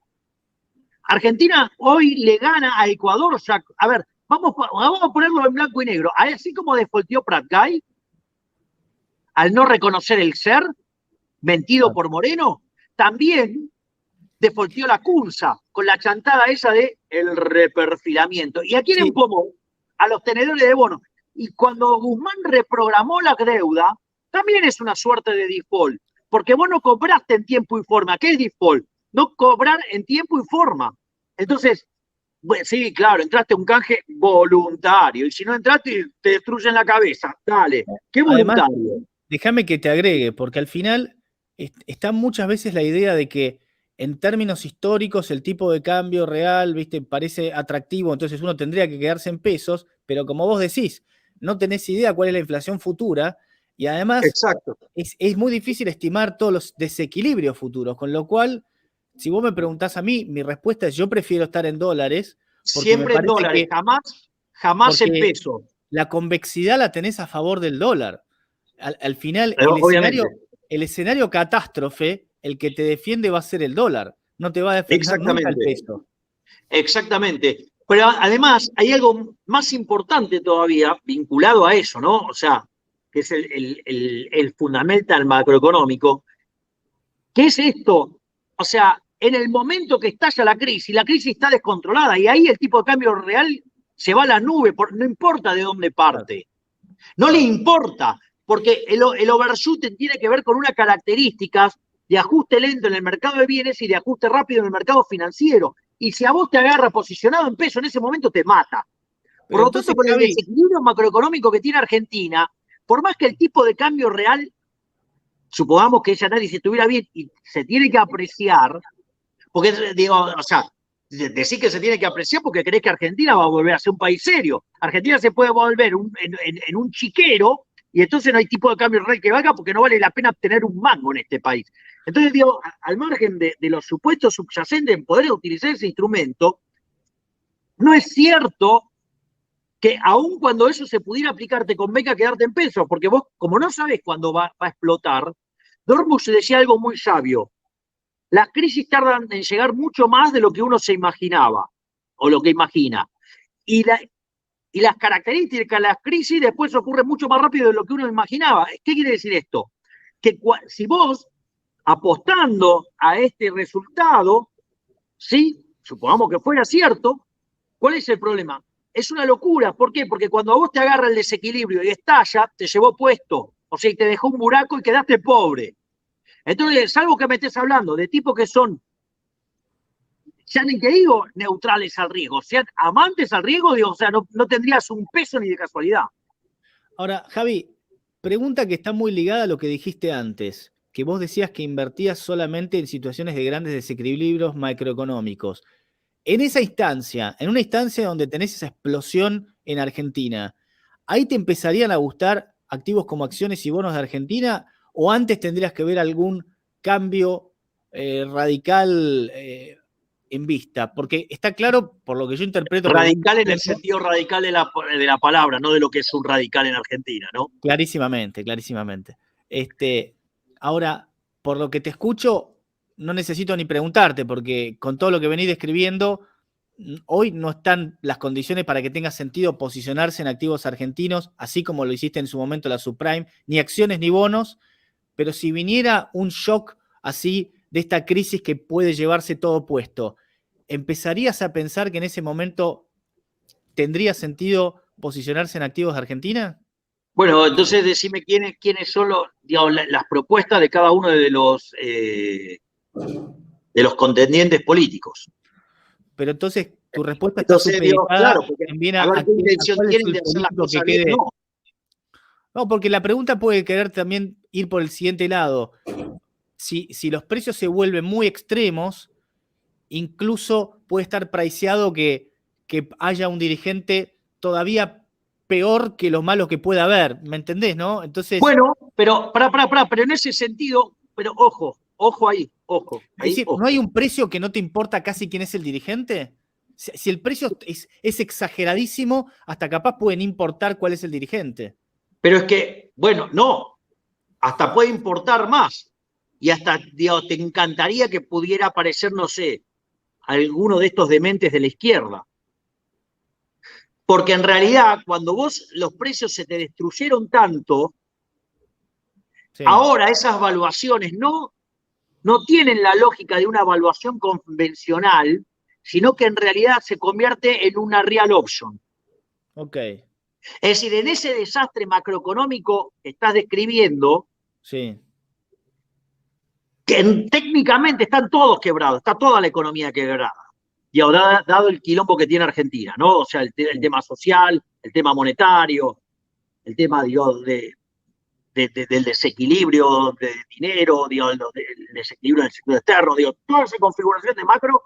Argentina hoy le gana a Ecuador. O sea, a ver, vamos a ponerlo en blanco y negro. Así como defaulteó Prat Guy, al no reconocer el ser, mentido por Moreno, también defaulteó la CUNSA con la chantada esa de el reperfilamiento. ¿Y a quién empomó? A los tenedores de bonos. Y cuando Guzmán reprogramó la deuda, también es una suerte de default, porque vos no cobraste en tiempo y forma. ¿Qué es default? No cobrar en tiempo y forma. Entonces, bueno, sí, claro, entraste a un canje voluntario, y si no entraste, te destruyen la cabeza. Dale, ¿qué voluntario? Además, déjame que te agregue, porque al final está muchas veces la idea de que en términos históricos el tipo de cambio real, ¿viste?, parece atractivo, entonces uno tendría que quedarse en pesos, pero como vos decís, no tenés idea cuál es la inflación futura, y además es muy difícil estimar todos los desequilibrios futuros, con lo cual, si vos me preguntás a mí, mi respuesta es: yo prefiero estar en dólares. Siempre en dólares, jamás en peso. La convexidad la tenés a favor del dólar. Al final, el escenario catástrofe, el que te defiende va a ser el dólar, no te va a defender nunca el peso. Exactamente. Pero además hay algo más importante todavía vinculado a eso, ¿no? O sea, que es el fundamental macroeconómico. ¿Qué es esto? O sea, en el momento que estalla la crisis está descontrolada y ahí el tipo de cambio real se va a la nube, no importa de dónde parte. No le importa, porque el overshoot tiene que ver con unas características de ajuste lento en el mercado de bienes y de ajuste rápido en el mercado financiero. Y si a vos te agarra posicionado en peso, en ese momento te mata. Por lo tanto, con el desequilibrio macroeconómico que tiene Argentina, por más que el tipo de cambio real, supongamos que ese análisis estuviera bien y se tiene que apreciar, porque digo, o sea, decir que se tiene que apreciar porque crees que Argentina va a volver a ser un país serio. Argentina se puede volver en un chiquero y entonces no hay tipo de cambio real que valga porque no vale la pena obtener un mango en este país. Entonces, digo, al margen de los supuestos subyacentes en poder utilizar ese instrumento, no es cierto que aun cuando eso se pudiera aplicar te convenga quedarte en pesos, porque vos, como no sabes cuándo va a explotar, Dormus decía algo muy sabio. Las crisis tardan en llegar mucho más de lo que uno se imaginaba, o lo que imagina. Y las características de las crisis después ocurren mucho más rápido de lo que uno imaginaba. ¿Qué quiere decir esto? Que si vos, apostando a este resultado, ¿sí? Supongamos que fuera cierto, ¿cuál es el problema? Es una locura. ¿Por qué? Porque cuando a vos te agarra el desequilibrio y estalla, te llevó puesto. O sea, y te dejó un buraco y quedaste pobre. Entonces, salvo que me estés hablando de tipos que son, ya ni que digo, neutrales al riesgo, sean amantes al riesgo, digo, o sea, no tendrías un peso ni de casualidad. Ahora, Javi, pregunta que está muy ligada a lo que dijiste antes, que vos decías que invertías solamente en situaciones de grandes desequilibrios macroeconómicos. En esa instancia, en una instancia donde tenés esa explosión en Argentina, ¿ahí te empezarían a gustar activos como acciones y bonos de Argentina? ¿O antes tendrías que ver algún cambio radical en vista? Porque está claro, por lo que yo interpreto... Radical en el sentido radical de la palabra, no de lo que es un radical en Argentina, ¿no? Clarísimamente, clarísimamente. Ahora, por lo que te escucho, no necesito ni preguntarte, porque con todo lo que venís describiendo, hoy no están las condiciones para que tenga sentido posicionarse en activos argentinos, así como lo hiciste en su momento la subprime, ni acciones ni bonos, pero si viniera un shock así de esta crisis que puede llevarse todo puesto, ¿empezarías a pensar que en ese momento tendría sentido posicionarse en activos de Argentina? Bueno, entonces decime quiénes son digamos, las propuestas de cada uno de los contendientes políticos. Pero entonces tu respuesta está supeditada claro, porque también a ver qué intención tienen de hacer las cosas bien, no. No, porque la pregunta puede querer también ir por el siguiente lado. Si los precios se vuelven muy extremos, incluso puede estar priceado que haya un dirigente todavía peor que los malos que pueda haber. ¿Me entendés, no? Entonces. Bueno, pero pero en ese sentido, pero ojo ahí, ojo. Es decir, ¿no hay un precio que no te importa casi quién es el dirigente? Si el precio es exageradísimo, hasta capaz pueden importar cuál es el dirigente. Pero es que, bueno, no, hasta puede importar más. Y hasta, digamos, te encantaría que pudiera aparecer, no sé, alguno de estos dementes de la izquierda. Porque en realidad, cuando los precios se te destruyeron tanto, sí, ahora esas valuaciones no tienen la lógica de una valuación convencional, sino que en realidad se convierte en una real option. Ok. Es decir, en ese desastre macroeconómico que estás describiendo, sí, que técnicamente están todos quebrados, está toda la economía quebrada, y ahora dado el quilombo que tiene Argentina, ¿no? O sea, el tema social, el tema monetario, el tema, digamos, del desequilibrio de dinero, digamos, del desequilibrio del sector externo, digo, toda esa configuración de macro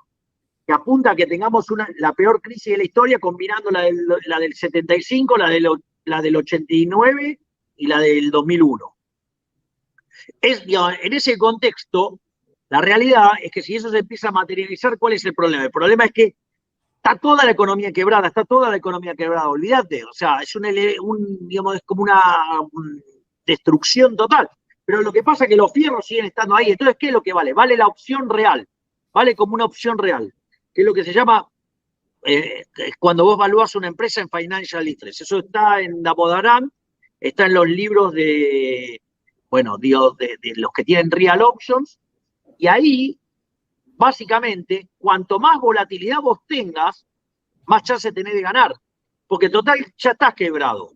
que apunta a que tengamos la peor crisis de la historia, combinando la del 75, la del 89 y la del 2001. Digamos, en ese contexto, la realidad es que si eso se empieza a materializar, ¿cuál es el problema? El problema es que está toda la economía quebrada, olvídate, o sea, digamos, es como una destrucción total. Pero lo que pasa es que los fierros siguen estando ahí. Entonces, ¿qué es lo que vale? Vale la opción real, vale como una opción real, que es lo que se llama, cuando vos evalúas una empresa en Financial Distress. Eso está en Damodaran, está en los libros de los que tienen Real Options, y ahí básicamente, cuanto más volatilidad vos tengas, más chance tenés de ganar. Porque total, ya estás quebrado.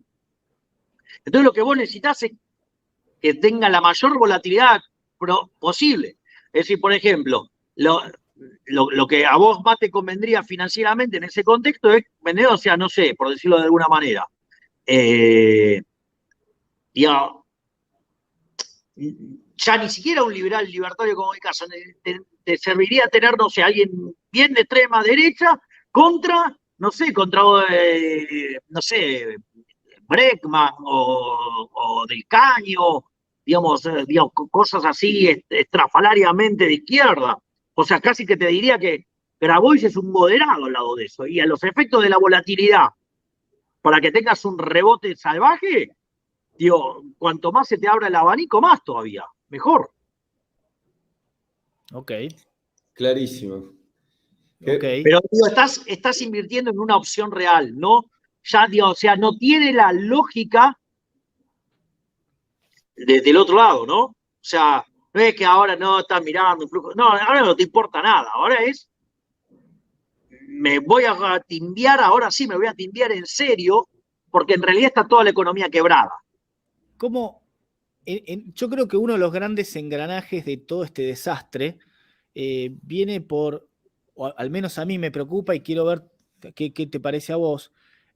Entonces lo que vos necesitas es que tenga la mayor volatilidad posible. Es decir, por ejemplo, lo que a vos más te convendría financieramente en ese contexto es vender, o sea, no sé, por decirlo de alguna manera. Ya ni siquiera un liberal libertario como mi caso, te serviría tener, no sé, alguien bien de extrema derecha contra, no sé, no sé, Bregman o Del Caño, digamos, cosas así estrafalariamente de izquierda. O sea, casi que te diría que Grabois es un moderado al lado de eso. Y a los efectos de la volatilidad, para que tengas un rebote salvaje, digo, cuanto más se te abra el abanico, más todavía, mejor. Ok. Clarísimo. Okay. Pero digo, estás invirtiendo en una opción real, ¿no? Ya, digo, o sea, no tiene la lógica del otro lado, ¿no? O sea, no es que ahora no estás mirando un flujo, no, ahora no te importa nada, ahora me voy a timbiar, ahora sí me voy a timbiar en serio, porque en realidad está toda la economía quebrada. ¿Cómo? Yo creo que uno de los grandes engranajes de todo este desastre viene o al menos a mí me preocupa y quiero ver qué te parece a vos,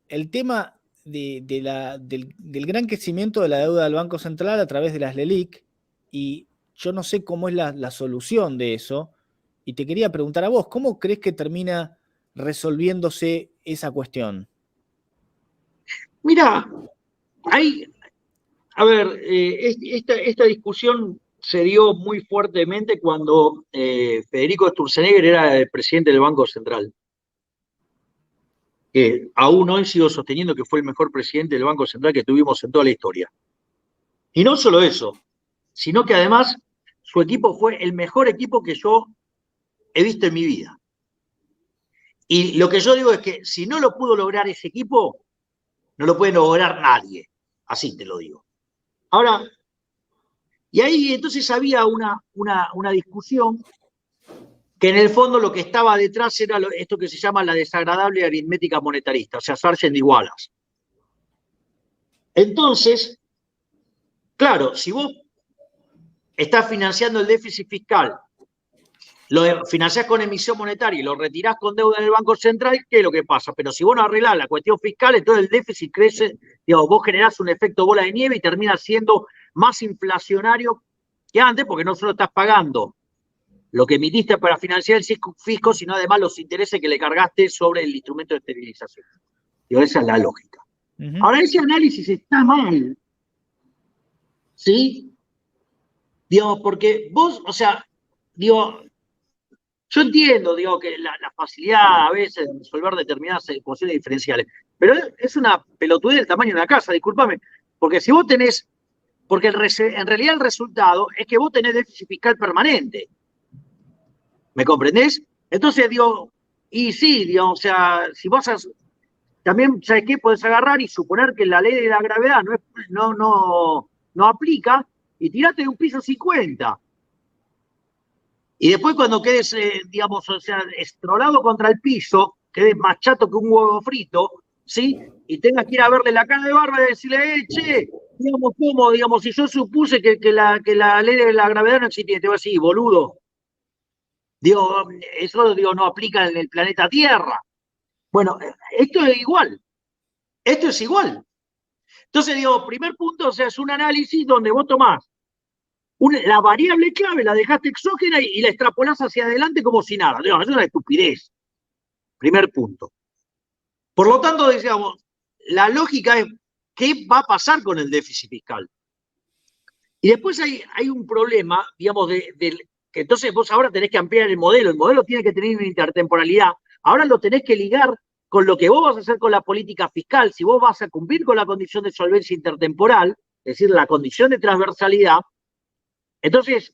el tema del gran crecimiento de la deuda del Banco Central a través de las LELIQ, y yo no sé cómo es la solución de eso, y te quería preguntar a vos, ¿cómo crees que termina resolviéndose esa cuestión? Mira, a ver, esta discusión se dio muy fuertemente cuando Federico Sturzenegger era el presidente del Banco Central, que aún hoy sigo sosteniendo que fue el mejor presidente del Banco Central que tuvimos en toda la historia. Y no solo eso, sino que además su equipo fue el mejor equipo que yo he visto en mi vida. Y lo que yo digo es que si no lo pudo lograr ese equipo, no lo puede lograr nadie. Así te lo digo. Ahora, y ahí entonces había una discusión que en el fondo lo que estaba detrás era esto que se llama la desagradable aritmética monetarista, o sea, Sargent y Wallace. Entonces, claro, si vos estás financiando el déficit fiscal, lo financiás con emisión monetaria y lo retirás con deuda en el Banco Central, ¿qué es lo que pasa? Pero si vos no arreglás la cuestión fiscal, entonces el déficit crece, digamos, vos generás un efecto bola de nieve y termina siendo más inflacionario que antes, porque no solo estás pagando lo que emitiste para financiar el fisco, sino además los intereses que le cargaste sobre el instrumento de esterilización. Digo, esa es la lógica. Ahora, ese análisis está mal, ¿sí? Digamos, porque vos, o sea, digo, yo entiendo, digo, que la facilidad a veces de resolver determinadas ecuaciones diferenciales, pero es una pelotudez del tamaño de una casa, discúlpame, porque si vos tenés, porque en realidad el resultado es que vos tenés déficit fiscal permanente. ¿Me comprendés? Entonces, digo, y sí, digo, o sea, si vos también, ¿sabes qué? Podés agarrar y suponer que la ley de la gravedad no aplica y tirate de un piso 50. Y después cuando quedes, digamos, o sea, estrolado contra el piso, quedes más chato que un huevo frito, ¿sí? Y tengas que ir a verle la cara de barba y decirle, che, digamos, ¿cómo? Digamos, si yo supuse que la ley de la gravedad no existía, te voy a decir, boludo. Digo, eso digo, no aplica en el planeta Tierra. Bueno, esto es igual. Esto es igual. Entonces, digo, primer punto, o sea, es un análisis donde vos tomás la variable clave, la dejaste exógena y la extrapolás hacia adelante como si nada. Digo, es una estupidez. Primer punto. Por lo tanto, decíamos, la lógica es, ¿qué va a pasar con el déficit fiscal? Y después hay un problema, digamos, que entonces vos ahora tenés que ampliar el modelo tiene que tener una intertemporalidad, ahora lo tenés que ligar con lo que vos vas a hacer con la política fiscal, si vos vas a cumplir con la condición de solvencia intertemporal, es decir, la condición de transversalidad, entonces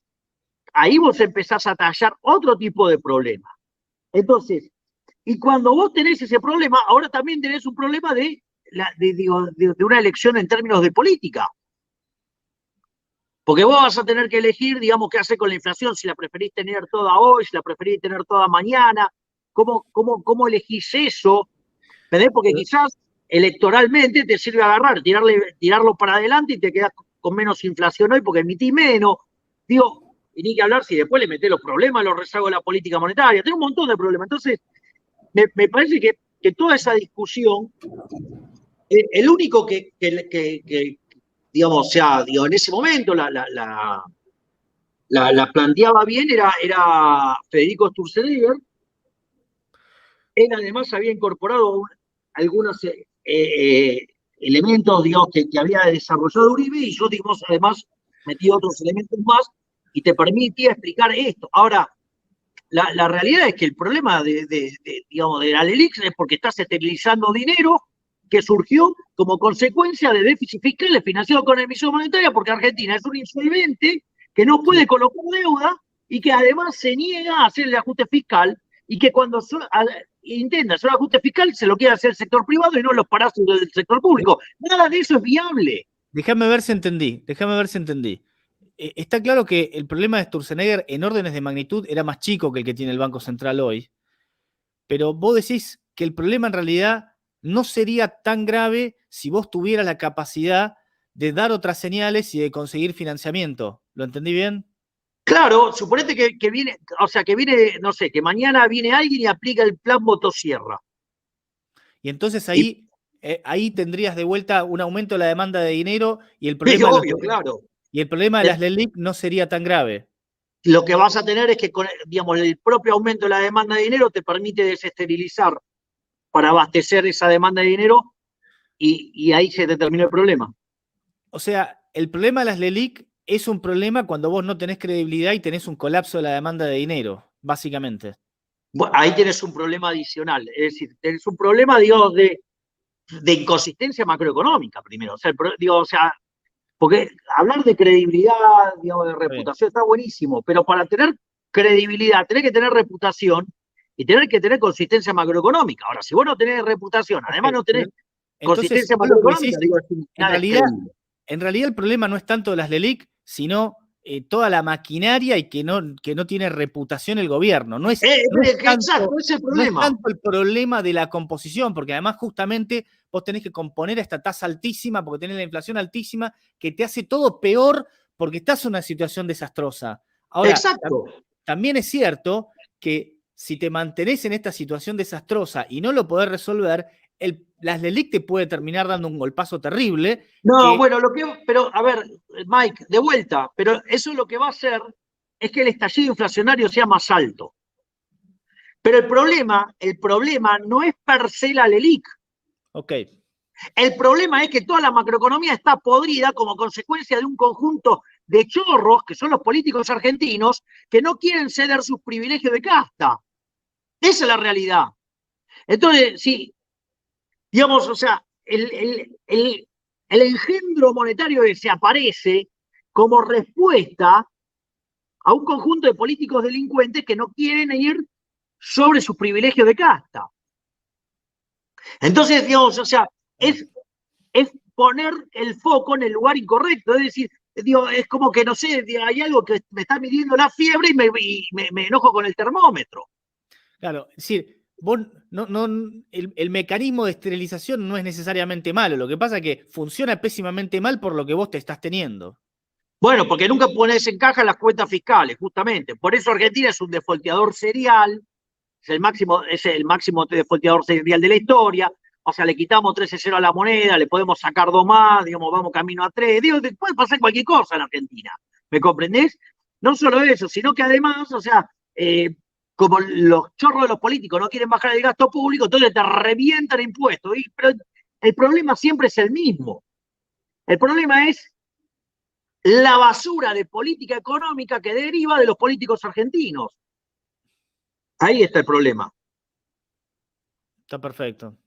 ahí vos empezás a tallar otro tipo de problema. Entonces, y cuando vos tenés ese problema, ahora también tenés un problema de una elección en términos de política. Porque vos vas a tener que elegir, digamos, qué hacer con la inflación, si la preferís tener toda hoy, si la preferís tener toda mañana, cómo elegís eso, ¿entendés? Porque quizás electoralmente te sirve agarrar, tirarlo para adelante y te quedás con menos inflación hoy porque emitís menos. Digo, y ni que hablar si después le metés los problemas, los rezagos de la política monetaria, tiene un montón de problemas. Entonces, me parece que toda esa discusión, el único que digamos, o sea, digo, en ese momento la planteaba bien era Federico Sturzenegger. Él además había incorporado algunos elementos, digamos, que había desarrollado Uribe, y yo, digamos, además metí otros elementos más y te permitía explicar esto. Ahora, la realidad es que el problema digamos, de la LELIX es porque estás esterilizando dinero que surgió como consecuencia de déficit fiscales financiados con emisión monetaria, porque Argentina es un insolvente que no puede colocar deuda y que además se niega a hacer el ajuste fiscal, y que cuando intenta hacer el ajuste fiscal se lo quiere hacer el sector privado y no los parásitos del sector público. Nada de eso es viable. Déjame ver si entendí. Está claro que el problema de Sturzenegger en órdenes de magnitud era más chico que el que tiene el Banco Central hoy, pero vos decís que el problema en realidad no sería tan grave si vos tuvieras la capacidad de dar otras señales y de conseguir financiamiento. ¿Lo entendí bien? Claro, suponete que viene, o sea, que viene, no sé, que mañana viene alguien y aplica el plan motosierra. Y entonces ahí tendrías de vuelta un aumento de la demanda de dinero y el Sí, problema, obvio, claro. Y el problema de las LELIC no sería tan grave. Lo que vas a tener es que, digamos, el propio aumento de la demanda de dinero te permite desesterilizar para abastecer esa demanda de dinero, y ahí se determina el problema. O sea, el problema de las LELIC es un problema cuando vos no tenés credibilidad y tenés un colapso de la demanda de dinero, básicamente. Bueno, ahí tenés un problema adicional, es decir, tenés un problema, digamos, de inconsistencia macroeconómica primero. O sea, porque hablar de credibilidad, digamos, de reputación está buenísimo, pero para tener credibilidad tenés que tener reputación y tener que tener consistencia macroeconómica. Ahora, si vos no tenés reputación, además no tenés consistencia macroeconómica, digo, en realidad el problema no es tanto las LELIC, sino toda la maquinaria y que no tiene reputación el gobierno. Exacto, ese es el problema. No es tanto el problema de la composición, porque además justamente vos tenés que componer a esta tasa altísima, porque tenés la inflación altísima, que te hace todo peor porque estás en una situación desastrosa. Ahora, exacto. También es cierto que si te mantenés en esta situación desastrosa y no lo podés resolver, las LELIC te puede terminar dando un golpazo terrible. No, bueno, pero a ver, Mike, de vuelta, pero eso lo que va a hacer es que el estallido inflacionario sea más alto. Pero el problema no es per se la LELIC. Ok. El problema es que toda la macroeconomía está podrida como consecuencia de un conjunto de chorros, que son los políticos argentinos, que no quieren ceder sus privilegios de casta. Esa es la realidad. Entonces, sí, digamos, o sea, el engendro monetario que se aparece como respuesta a un conjunto de políticos delincuentes que no quieren ir sobre sus privilegios de casta. Entonces, digamos, o sea, es poner el foco en el lugar incorrecto. Es decir, digo, es como que, no sé, hay algo que me está midiendo la fiebre y me enojo con el termómetro. Claro, es decir, vos el mecanismo de esterilización no es necesariamente malo. Lo que pasa es que funciona pésimamente mal por lo que vos te estás teniendo. Bueno, porque nunca pones en caja las cuentas fiscales, justamente. Por eso Argentina es un defolteador serial, es el máximo defolteador serial de la historia. O sea, le quitamos 13-0 a la moneda, le podemos sacar 2 más, digamos, vamos camino a 3. Digo, puede pasar cualquier cosa en Argentina. ¿Me comprendés? No solo eso, sino que además, o sea, como los chorros de los políticos no quieren bajar el gasto público, entonces te revientan impuestos. Pero el problema siempre es el mismo. El problema es la basura de política económica que deriva de los políticos argentinos. Ahí está el problema. Está perfecto.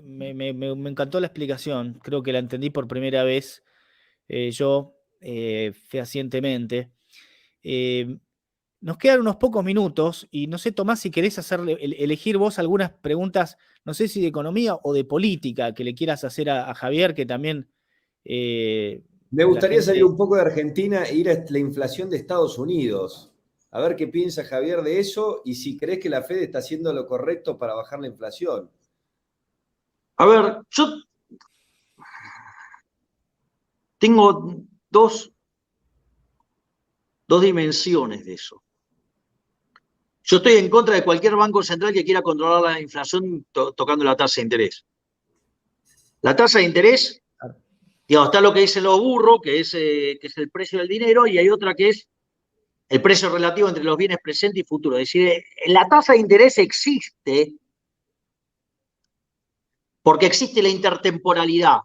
Me encantó la explicación. Creo que la entendí por primera vez fehacientemente. Nos quedan unos pocos minutos y no sé, Tomás, si querés elegir vos algunas preguntas, no sé si de economía o de política, que le quieras hacer a Javier, que también Me gustaría salir un poco de Argentina e ir a la inflación de Estados Unidos. A ver qué piensa Javier de eso y si crees que la Fed está haciendo lo correcto para bajar la inflación. A ver, yo tengo dos dimensiones de eso. Yo estoy en contra de cualquier banco central que quiera controlar la inflación tocando la tasa de interés. La tasa de interés, digamos, está lo que dicen los burros, que es el precio del dinero, y hay otra que es el precio relativo entre los bienes presentes y futuros. Es decir, la tasa de interés existe porque existe la intertemporalidad.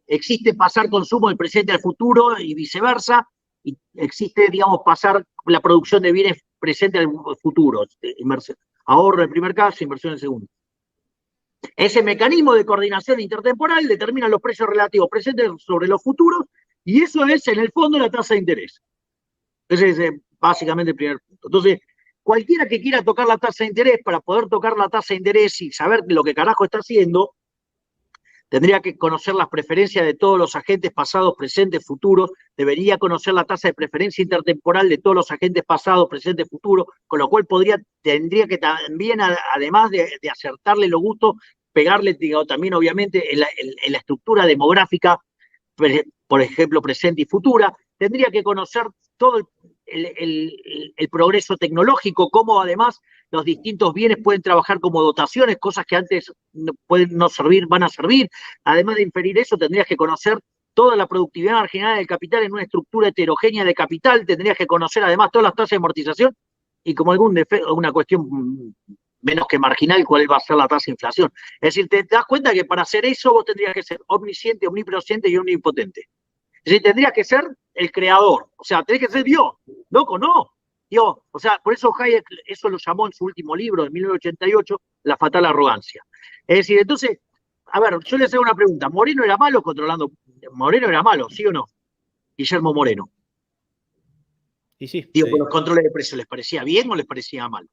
Existe pasar consumo del presente al futuro y viceversa, y existe, digamos, pasar la producción de bienes presentes al futuro. Ahorro en el primer caso, inversión en el segundo. Ese mecanismo de coordinación intertemporal determina los precios relativos presentes sobre los futuros, y eso es, en el fondo, la tasa de interés. Ese es básicamente el primer punto. Entonces, cualquiera que quiera tocar la tasa de interés, para poder tocar la tasa de interés y saber lo que carajo está haciendo, tendría que conocer las preferencias de todos los agentes pasados, presentes, futuros, debería conocer la tasa de preferencia intertemporal de todos los agentes pasados, presentes, futuros, con lo cual tendría que también, además de acertarle los gustos, pegarle, digamos, también obviamente en la estructura demográfica, por ejemplo, presente y futura, tendría que conocer todo el progreso tecnológico, cómo además los distintos bienes pueden trabajar como dotaciones, cosas que antes pueden no servir, van a servir. Además de inferir eso, tendrías que conocer toda la productividad marginal del capital en una estructura heterogénea de capital, tendrías que conocer además todas las tasas de amortización y como una cuestión menos que marginal, cuál va a ser la tasa de inflación. Es decir, te das cuenta que para hacer eso vos tendrías que ser omnisciente, omnipresente y omnipotente. Es decir, tendrías que ser el creador, o sea, tenés que ser Dios, loco, no. Dios, o sea, por eso Hayek eso lo llamó en su último libro de 1988, La fatal arrogancia. Es decir, entonces, a ver, yo les hago una pregunta. ¿Moreno era malo controlando? ¿Moreno era malo, sí o no? Guillermo Moreno. Y sí. Digo, sí. ¿Por los controles de precios les parecía bien o les parecía mal?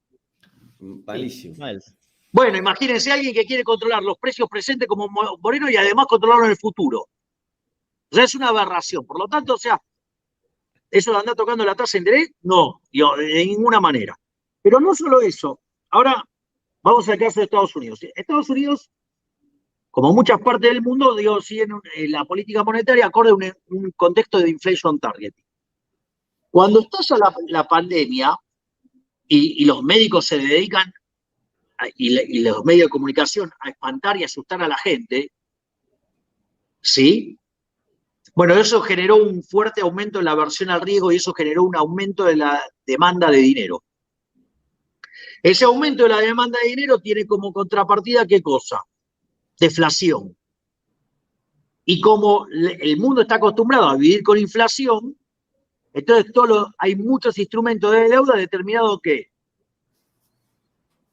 Malísimo. Sí, mal. Bueno, imagínense a alguien que quiere controlar los precios presentes como Moreno y además controlarlo en el futuro. O sea, es una aberración. Por lo tanto, o sea, ¿eso de andar tocando la tasa de interés? No, de ninguna manera. Pero no solo eso. Ahora, vamos al caso de Estados Unidos. Estados Unidos, como muchas partes del mundo, siguen la política monetaria acorde a un contexto de inflation targeting. Cuando estalla la pandemia y los médicos se dedican, y los medios de comunicación, a espantar y asustar a la gente, ¿sí? Bueno, eso generó un fuerte aumento en la aversión al riesgo y eso generó un aumento de la demanda de dinero. Ese aumento de la demanda de dinero tiene como contrapartida, ¿qué cosa? Deflación. Y como el mundo está acostumbrado a vivir con inflación, entonces hay muchos instrumentos de deuda determinados que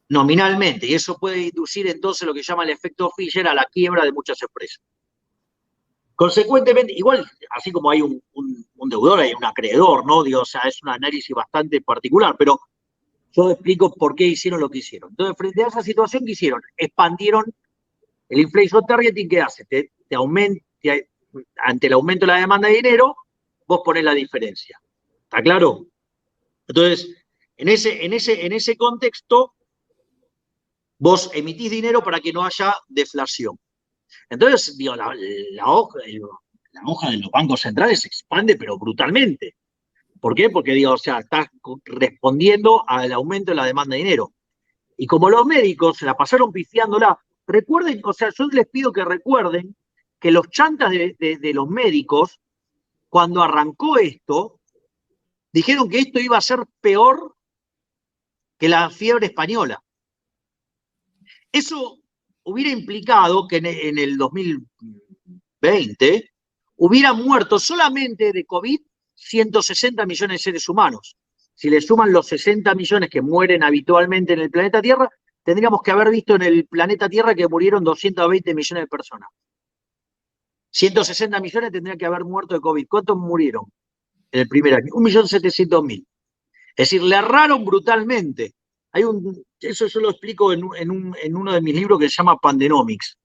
nominalmente, y eso puede inducir entonces lo que llama el efecto Fisher a la quiebra de muchas empresas. Consecuentemente, igual, así como hay un deudor, hay un acreedor, ¿no? O sea, es un análisis bastante particular, pero yo explico por qué hicieron lo que hicieron. Entonces, frente a esa situación, ¿qué hicieron? Expandieron el inflation targeting, ¿qué hace? Te aumenta, ante el aumento de la demanda de dinero, vos ponés la diferencia. ¿Está claro? Entonces, en ese contexto, vos emitís dinero para que no haya deflación. Entonces, digo, la hoja de los bancos centrales se expande, pero brutalmente. ¿Por qué? Porque, digo, o sea, está respondiendo al aumento de la demanda de dinero. Y como los médicos se la pasaron pifiándola, recuerden, o sea, yo les pido que recuerden que los chantas de los médicos, cuando arrancó esto, dijeron que esto iba a ser peor que la fiebre española. Eso hubiera implicado que en el 2020 hubieran muerto solamente de COVID 160 millones de seres humanos. Si le suman los 60 millones que mueren habitualmente en el planeta Tierra, tendríamos que haber visto en el planeta Tierra que murieron 220 millones de personas. 160 millones tendrían que haber muerto de COVID. ¿Cuántos murieron en el primer año? 1.700.000. Es decir, le erraron brutalmente. Eso yo lo explico en uno de mis libros que se llama Pandenomics.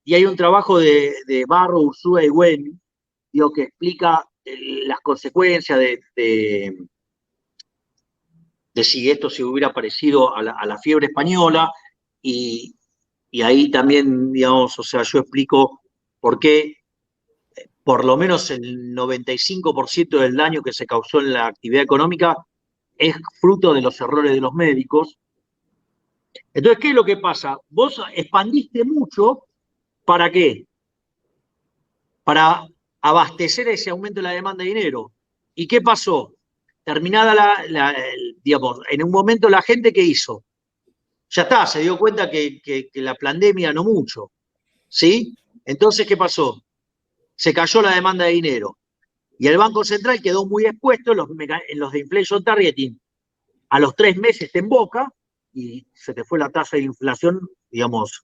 y hay un trabajo de Barro, Ursúa y Wen, digo, que explica las consecuencias de si esto se hubiera parecido a la fiebre española, y ahí también, digamos, o sea, yo explico por qué por lo menos el 95% del daño que se causó en la actividad económica es fruto de los errores de los médicos. Entonces, ¿qué es lo que pasa? Vos expandiste mucho, ¿para qué? Para abastecer ese aumento de la demanda de dinero. ¿Y qué pasó? Terminada digamos, en un momento la gente, ¿qué hizo? Ya está, se dio cuenta que la pandemia no mucho, ¿sí? Entonces, ¿qué pasó? Se cayó la demanda de dinero. Y el Banco Central quedó muy expuesto en los de inflation targeting. A los 3 meses te emboca y se te fue la tasa de inflación, digamos.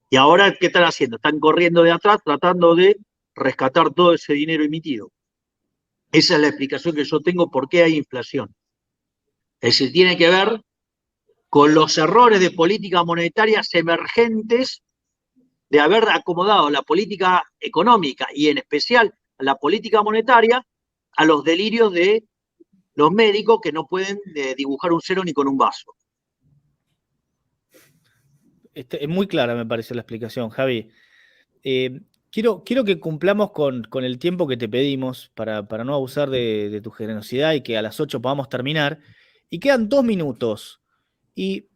Y ahora, ¿qué están haciendo? Están corriendo de atrás tratando de rescatar todo ese dinero emitido. Esa es la explicación que yo tengo por qué hay inflación. Es decir, tiene que ver con los errores de políticas monetarias emergentes de haber acomodado la política económica y en especial la política monetaria a los delirios de los médicos que no pueden dibujar un cero ni con un vaso. Es muy clara, me parece la explicación, Javi. Quiero que cumplamos con el tiempo que te pedimos para no abusar de tu generosidad y que a las 8 podamos terminar. Y quedan 2 minutos. Y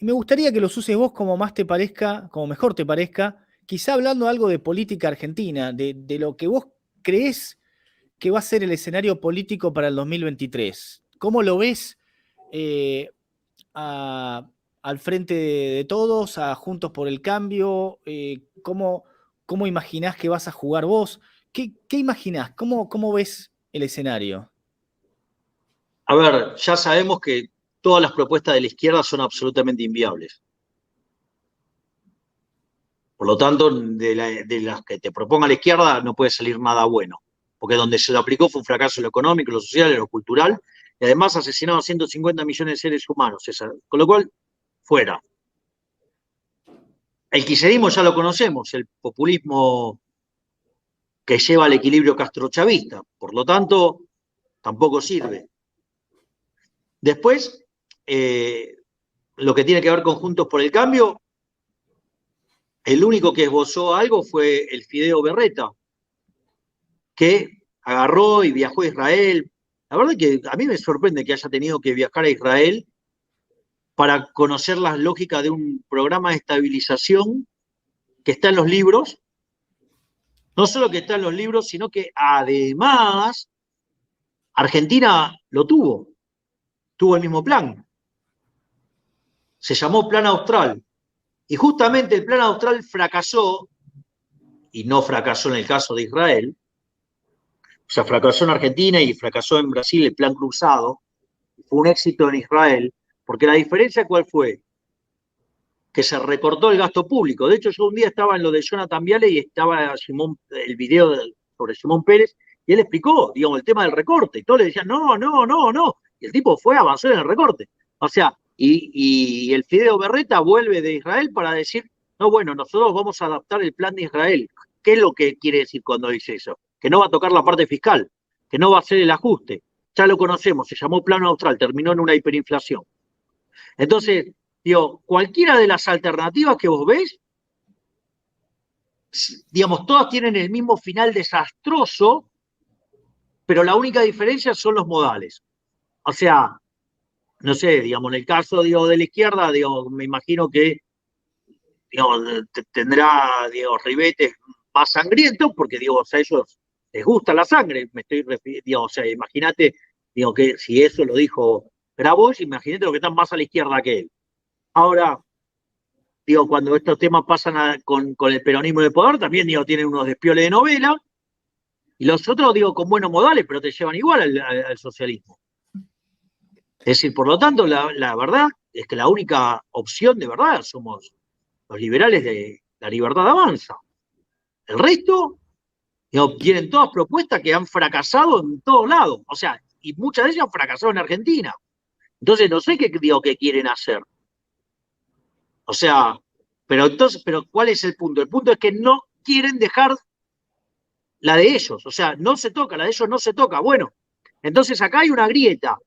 me gustaría que los uses vos como más te parezca, como mejor te parezca, quizá hablando algo de política argentina, de lo que vos creés que va a ser el escenario político para el 2023. ¿Cómo lo ves al frente de todos, a Juntos por el Cambio? ¿Cómo imaginás que vas a jugar vos? ¿Qué imaginás? ¿Cómo ves el escenario? A ver, ya sabemos que todas las propuestas de la izquierda son absolutamente inviables. Por lo tanto, de las que te proponga la izquierda no puede salir nada bueno, porque donde se lo aplicó fue un fracaso en lo económico, en lo social, en lo cultural, y además asesinaron a 150 millones de seres humanos, César. Con lo cual, fuera. El kirchnerismo ya lo conocemos, el populismo que lleva al equilibrio castrochavista, por lo tanto, tampoco sirve. Después, lo que tiene que ver con Juntos por el Cambio, el único que esbozó algo fue el Fideo Berreta, que agarró y viajó a Israel. La verdad que a mí me sorprende que haya tenido que viajar a Israel para conocer las lógicas de un programa de estabilización que está en los libros. No solo que está en los libros, sino que además Argentina lo tuvo el mismo plan. Se llamó Plan Austral. Y justamente el Plan Austral fracasó, y no fracasó en el caso de Israel, o sea, fracasó en Argentina y fracasó en Brasil el Plan Cruzado, fue un éxito en Israel, porque la diferencia ¿cuál fue? Que se recortó el gasto público. De hecho, yo un día estaba en lo de Jonathan Viale y estaba el video sobre Simón Pérez, y él explicó, digamos, el tema del recorte, y todos le decían, no, no, no, no, y el tipo fue a avanzar en el recorte. O sea, y el Fideo Berreta vuelve de Israel para decir, no, bueno, nosotros vamos a adaptar el plan de Israel. ¿Qué es lo que quiere decir cuando dice eso? Que no va a tocar la parte fiscal, que no va a hacer el ajuste. Ya lo conocemos, se llamó Plan Austral, terminó en una hiperinflación. Entonces, digo, cualquiera de las alternativas que vos ves, digamos, todas tienen el mismo final desastroso, pero la única diferencia son los modales. O sea, no sé, digamos, en el caso, digo, de la izquierda, digo, me imagino que, digo, tendrá, digo, ribetes más sangrientos, porque, digo, o sea, a ellos les gusta la sangre, me estoy refiriendo, digo, o sea, imagínate, digo, que si eso lo dijo Grabois, imagínate lo que están más a la izquierda que él. Ahora, digo, cuando estos temas pasan con el peronismo de poder, también, digo, tienen unos despioles de novela, y los otros, digo, con buenos modales, pero te llevan igual al socialismo. Es decir, por lo tanto, la verdad es que la única opción de verdad somos los liberales de La Libertad Avanza. El resto, digo, tienen todas propuestas que han fracasado en todos lados. O sea, y muchas de ellas han fracasado en Argentina. Entonces, no sé qué quieren hacer. O sea, Pero ¿cuál es el punto? El punto es que no quieren dejar la de ellos, o sea, no se toca, la de ellos no se toca. Bueno, entonces acá hay una grieta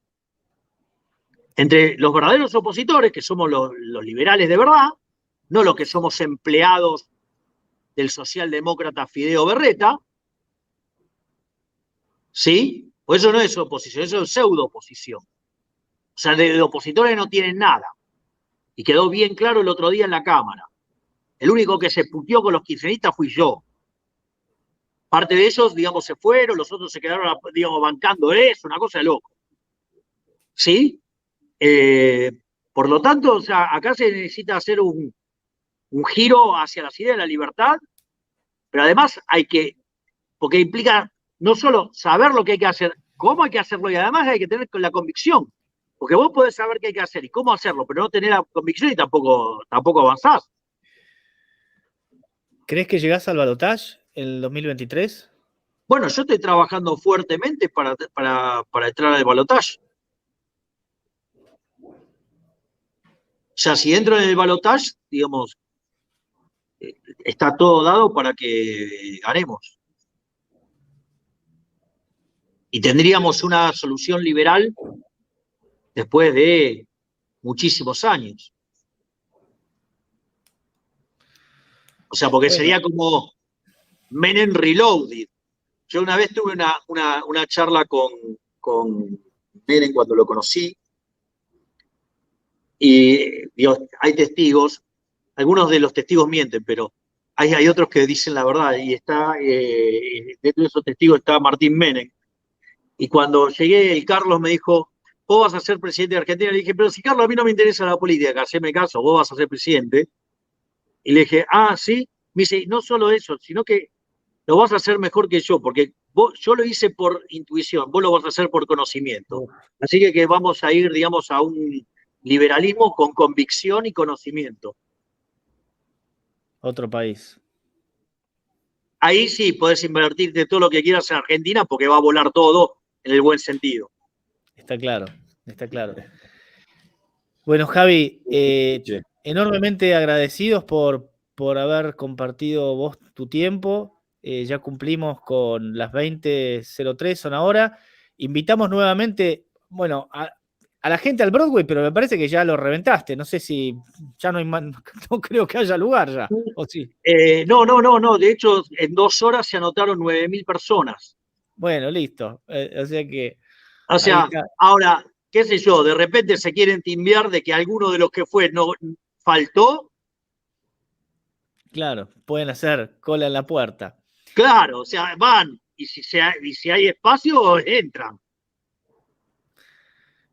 entre los verdaderos opositores, que somos los liberales de verdad, no los que somos empleados del socialdemócrata Fideo Berreta, ¿sí? Pues eso no es oposición, eso es pseudo-oposición. O sea, de opositores no tienen nada. Y quedó bien claro el otro día en la Cámara. El único que se puteó con los kirchneristas fui yo. Parte de ellos, digamos, se fueron, los otros se quedaron, digamos, bancando eso, una cosa de loco. ¿Sí? Por lo tanto, o sea, acá se necesita hacer un giro hacia las ideas de la libertad, pero además hay que, porque implica no solo saber lo que hay que hacer, cómo hay que hacerlo, y además hay que tener la convicción. Porque vos podés saber qué hay que hacer y cómo hacerlo, pero no tener la convicción y tampoco avanzás. ¿Crees que llegás al balotaje en el 2023? Bueno, yo estoy trabajando fuertemente para entrar al balotaje. O sea, si entro en el balotaje, digamos, está todo dado para que ganemos. Y tendríamos una solución liberal después de muchísimos años. O sea, porque sería como Menem Reloaded. Yo una vez tuve una charla con Menem cuando lo conocí, y Dios, hay testigos, algunos de los testigos mienten, pero hay otros que dicen la verdad, y está, dentro de esos testigos está Martín Menem. Y cuando llegué, el Carlos me dijo, vos vas a ser presidente de Argentina. Le dije, pero si Carlos, a mí no me interesa la política, haceme caso, vos vas a ser presidente. Y le dije, ah, sí. Me dice, no solo eso, sino que lo vas a hacer mejor que yo, porque yo lo hice por intuición, vos lo vas a hacer por conocimiento. Así que vamos a ir, digamos, a un liberalismo con convicción y conocimiento. Otro país. Ahí sí podés invertirte todo lo que quieras en Argentina porque va a volar todo en el buen sentido. Está claro, está claro. Bueno, Javi, enormemente agradecidos por haber compartido vos tu tiempo. Ya cumplimos con las 20:03, son ahora. Invitamos nuevamente, bueno, a la gente al Broadway, pero me parece que ya lo reventaste. No sé si ya no hay más, no creo que haya lugar ya, ¿o sí? No. De hecho, en 2 horas se anotaron 9.000 personas. Bueno, listo. O sea que... O sea, ahora, qué sé yo, de repente se quieren timbiar de que alguno de los que fue no faltó. Claro, pueden hacer cola en la puerta. Claro, o sea, van, y si hay espacio, entran.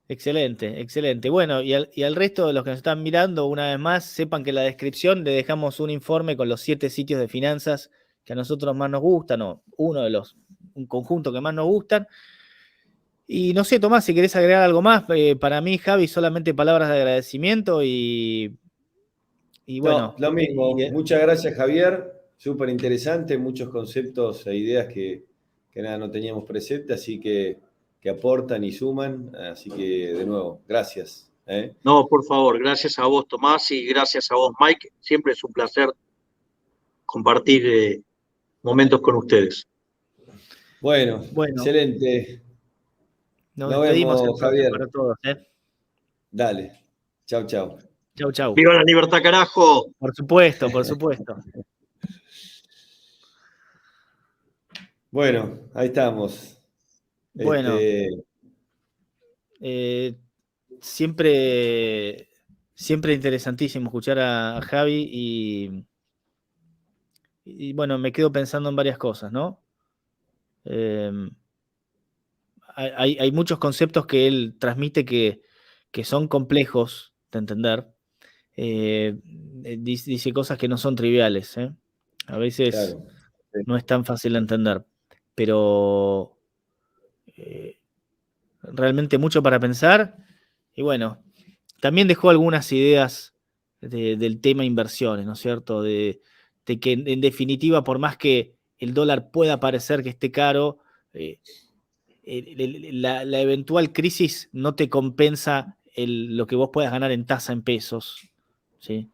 Excelente, excelente. Bueno, y al resto de los que nos están mirando, una vez más, sepan que en la descripción le dejamos un informe con los 7 sitios de finanzas que a nosotros más nos gustan, o un conjunto que más nos gustan. Y no sé, Tomás, si querés agregar algo más, para mí, Javi, solamente palabras de agradecimiento y bueno. No, lo mismo. Muchas gracias, Javier. Súper interesante, muchos conceptos e ideas que nada, no teníamos presente, así que aportan y suman. Así que, de nuevo, gracias. No, por favor, gracias a vos, Tomás, y gracias a vos, Mike. Siempre es un placer compartir momentos con ustedes. Bueno, excelente. Nos vemos, Javier. Para todos. Dale. Chau, chau. Chau, chau. ¡Viva la libertad, carajo! Por supuesto, por supuesto. Bueno, ahí estamos. Bueno, siempre interesantísimo escuchar a Javi y bueno, me quedo pensando en varias cosas, ¿no? Hay muchos conceptos que él transmite que son complejos de entender. Dice cosas que no son triviales, ¿eh? A veces Claro. no es tan fácil de entender, pero realmente mucho para pensar. Y bueno, también dejó algunas ideas del tema inversiones, ¿no es cierto? De que en definitiva, por más que el dólar pueda parecer que esté caro, la eventual crisis no te compensa lo que vos puedas ganar en tasa en pesos, ¿sí?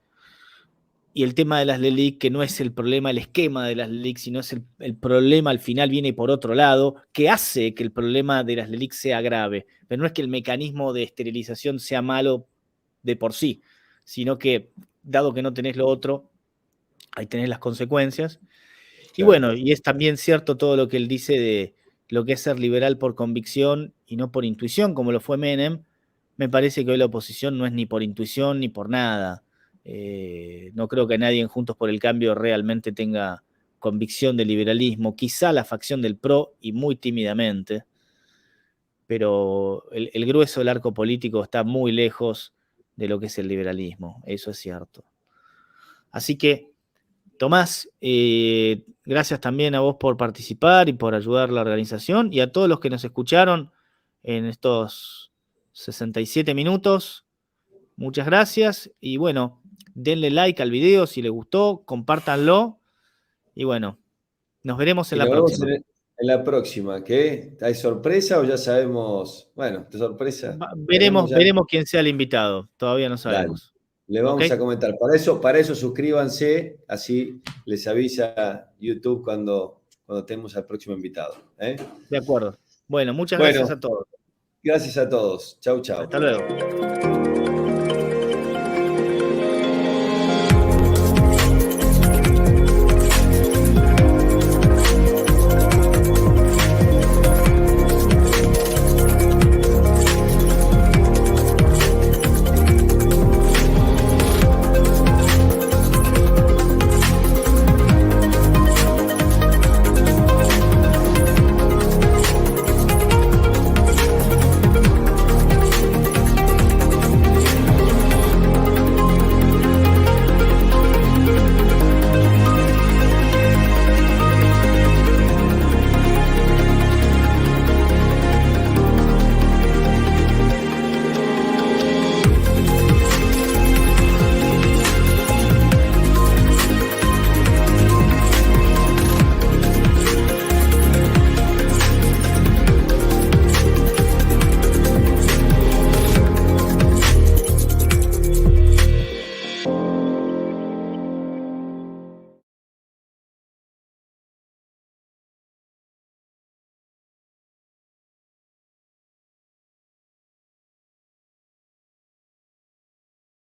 Y el tema de las LELIC, que no es el problema, el esquema de las LELIC, sino es el problema al final viene por otro lado, que hace que el problema de las LELIC sea grave. Pero no es que el mecanismo de esterilización sea malo de por sí, sino que, dado que no tenés lo otro, ahí tenés las consecuencias. Claro. Y bueno, y es también cierto todo lo que él dice de lo que es ser liberal por convicción y no por intuición, como lo fue Menem. Me parece que hoy la oposición no es ni por intuición ni por nada. No creo que nadie en Juntos por el Cambio realmente tenga convicción de liberalismo, quizá la facción del PRO y muy tímidamente, pero el grueso del arco político está muy lejos de lo que es el liberalismo, eso es cierto. Así que, Tomás, gracias también a vos por participar y por ayudar a la organización, y a todos los que nos escucharon en estos 67 minutos. Muchas gracias y bueno, denle like al video si les gustó, compártanlo y bueno, nos veremos en la próxima. En la próxima, ¿qué? ¿Hay sorpresa o ya sabemos? Bueno, de sorpresa. Veremos quién sea el invitado, todavía no Dale, sabemos. le vamos ¿Ok? a comentar. Para eso suscríbanse, así les avisa YouTube cuando tenemos al próximo invitado. ¿Eh? De acuerdo. Bueno, muchas Bueno, gracias a todos. gracias a todos. Chau, chau. Hasta luego.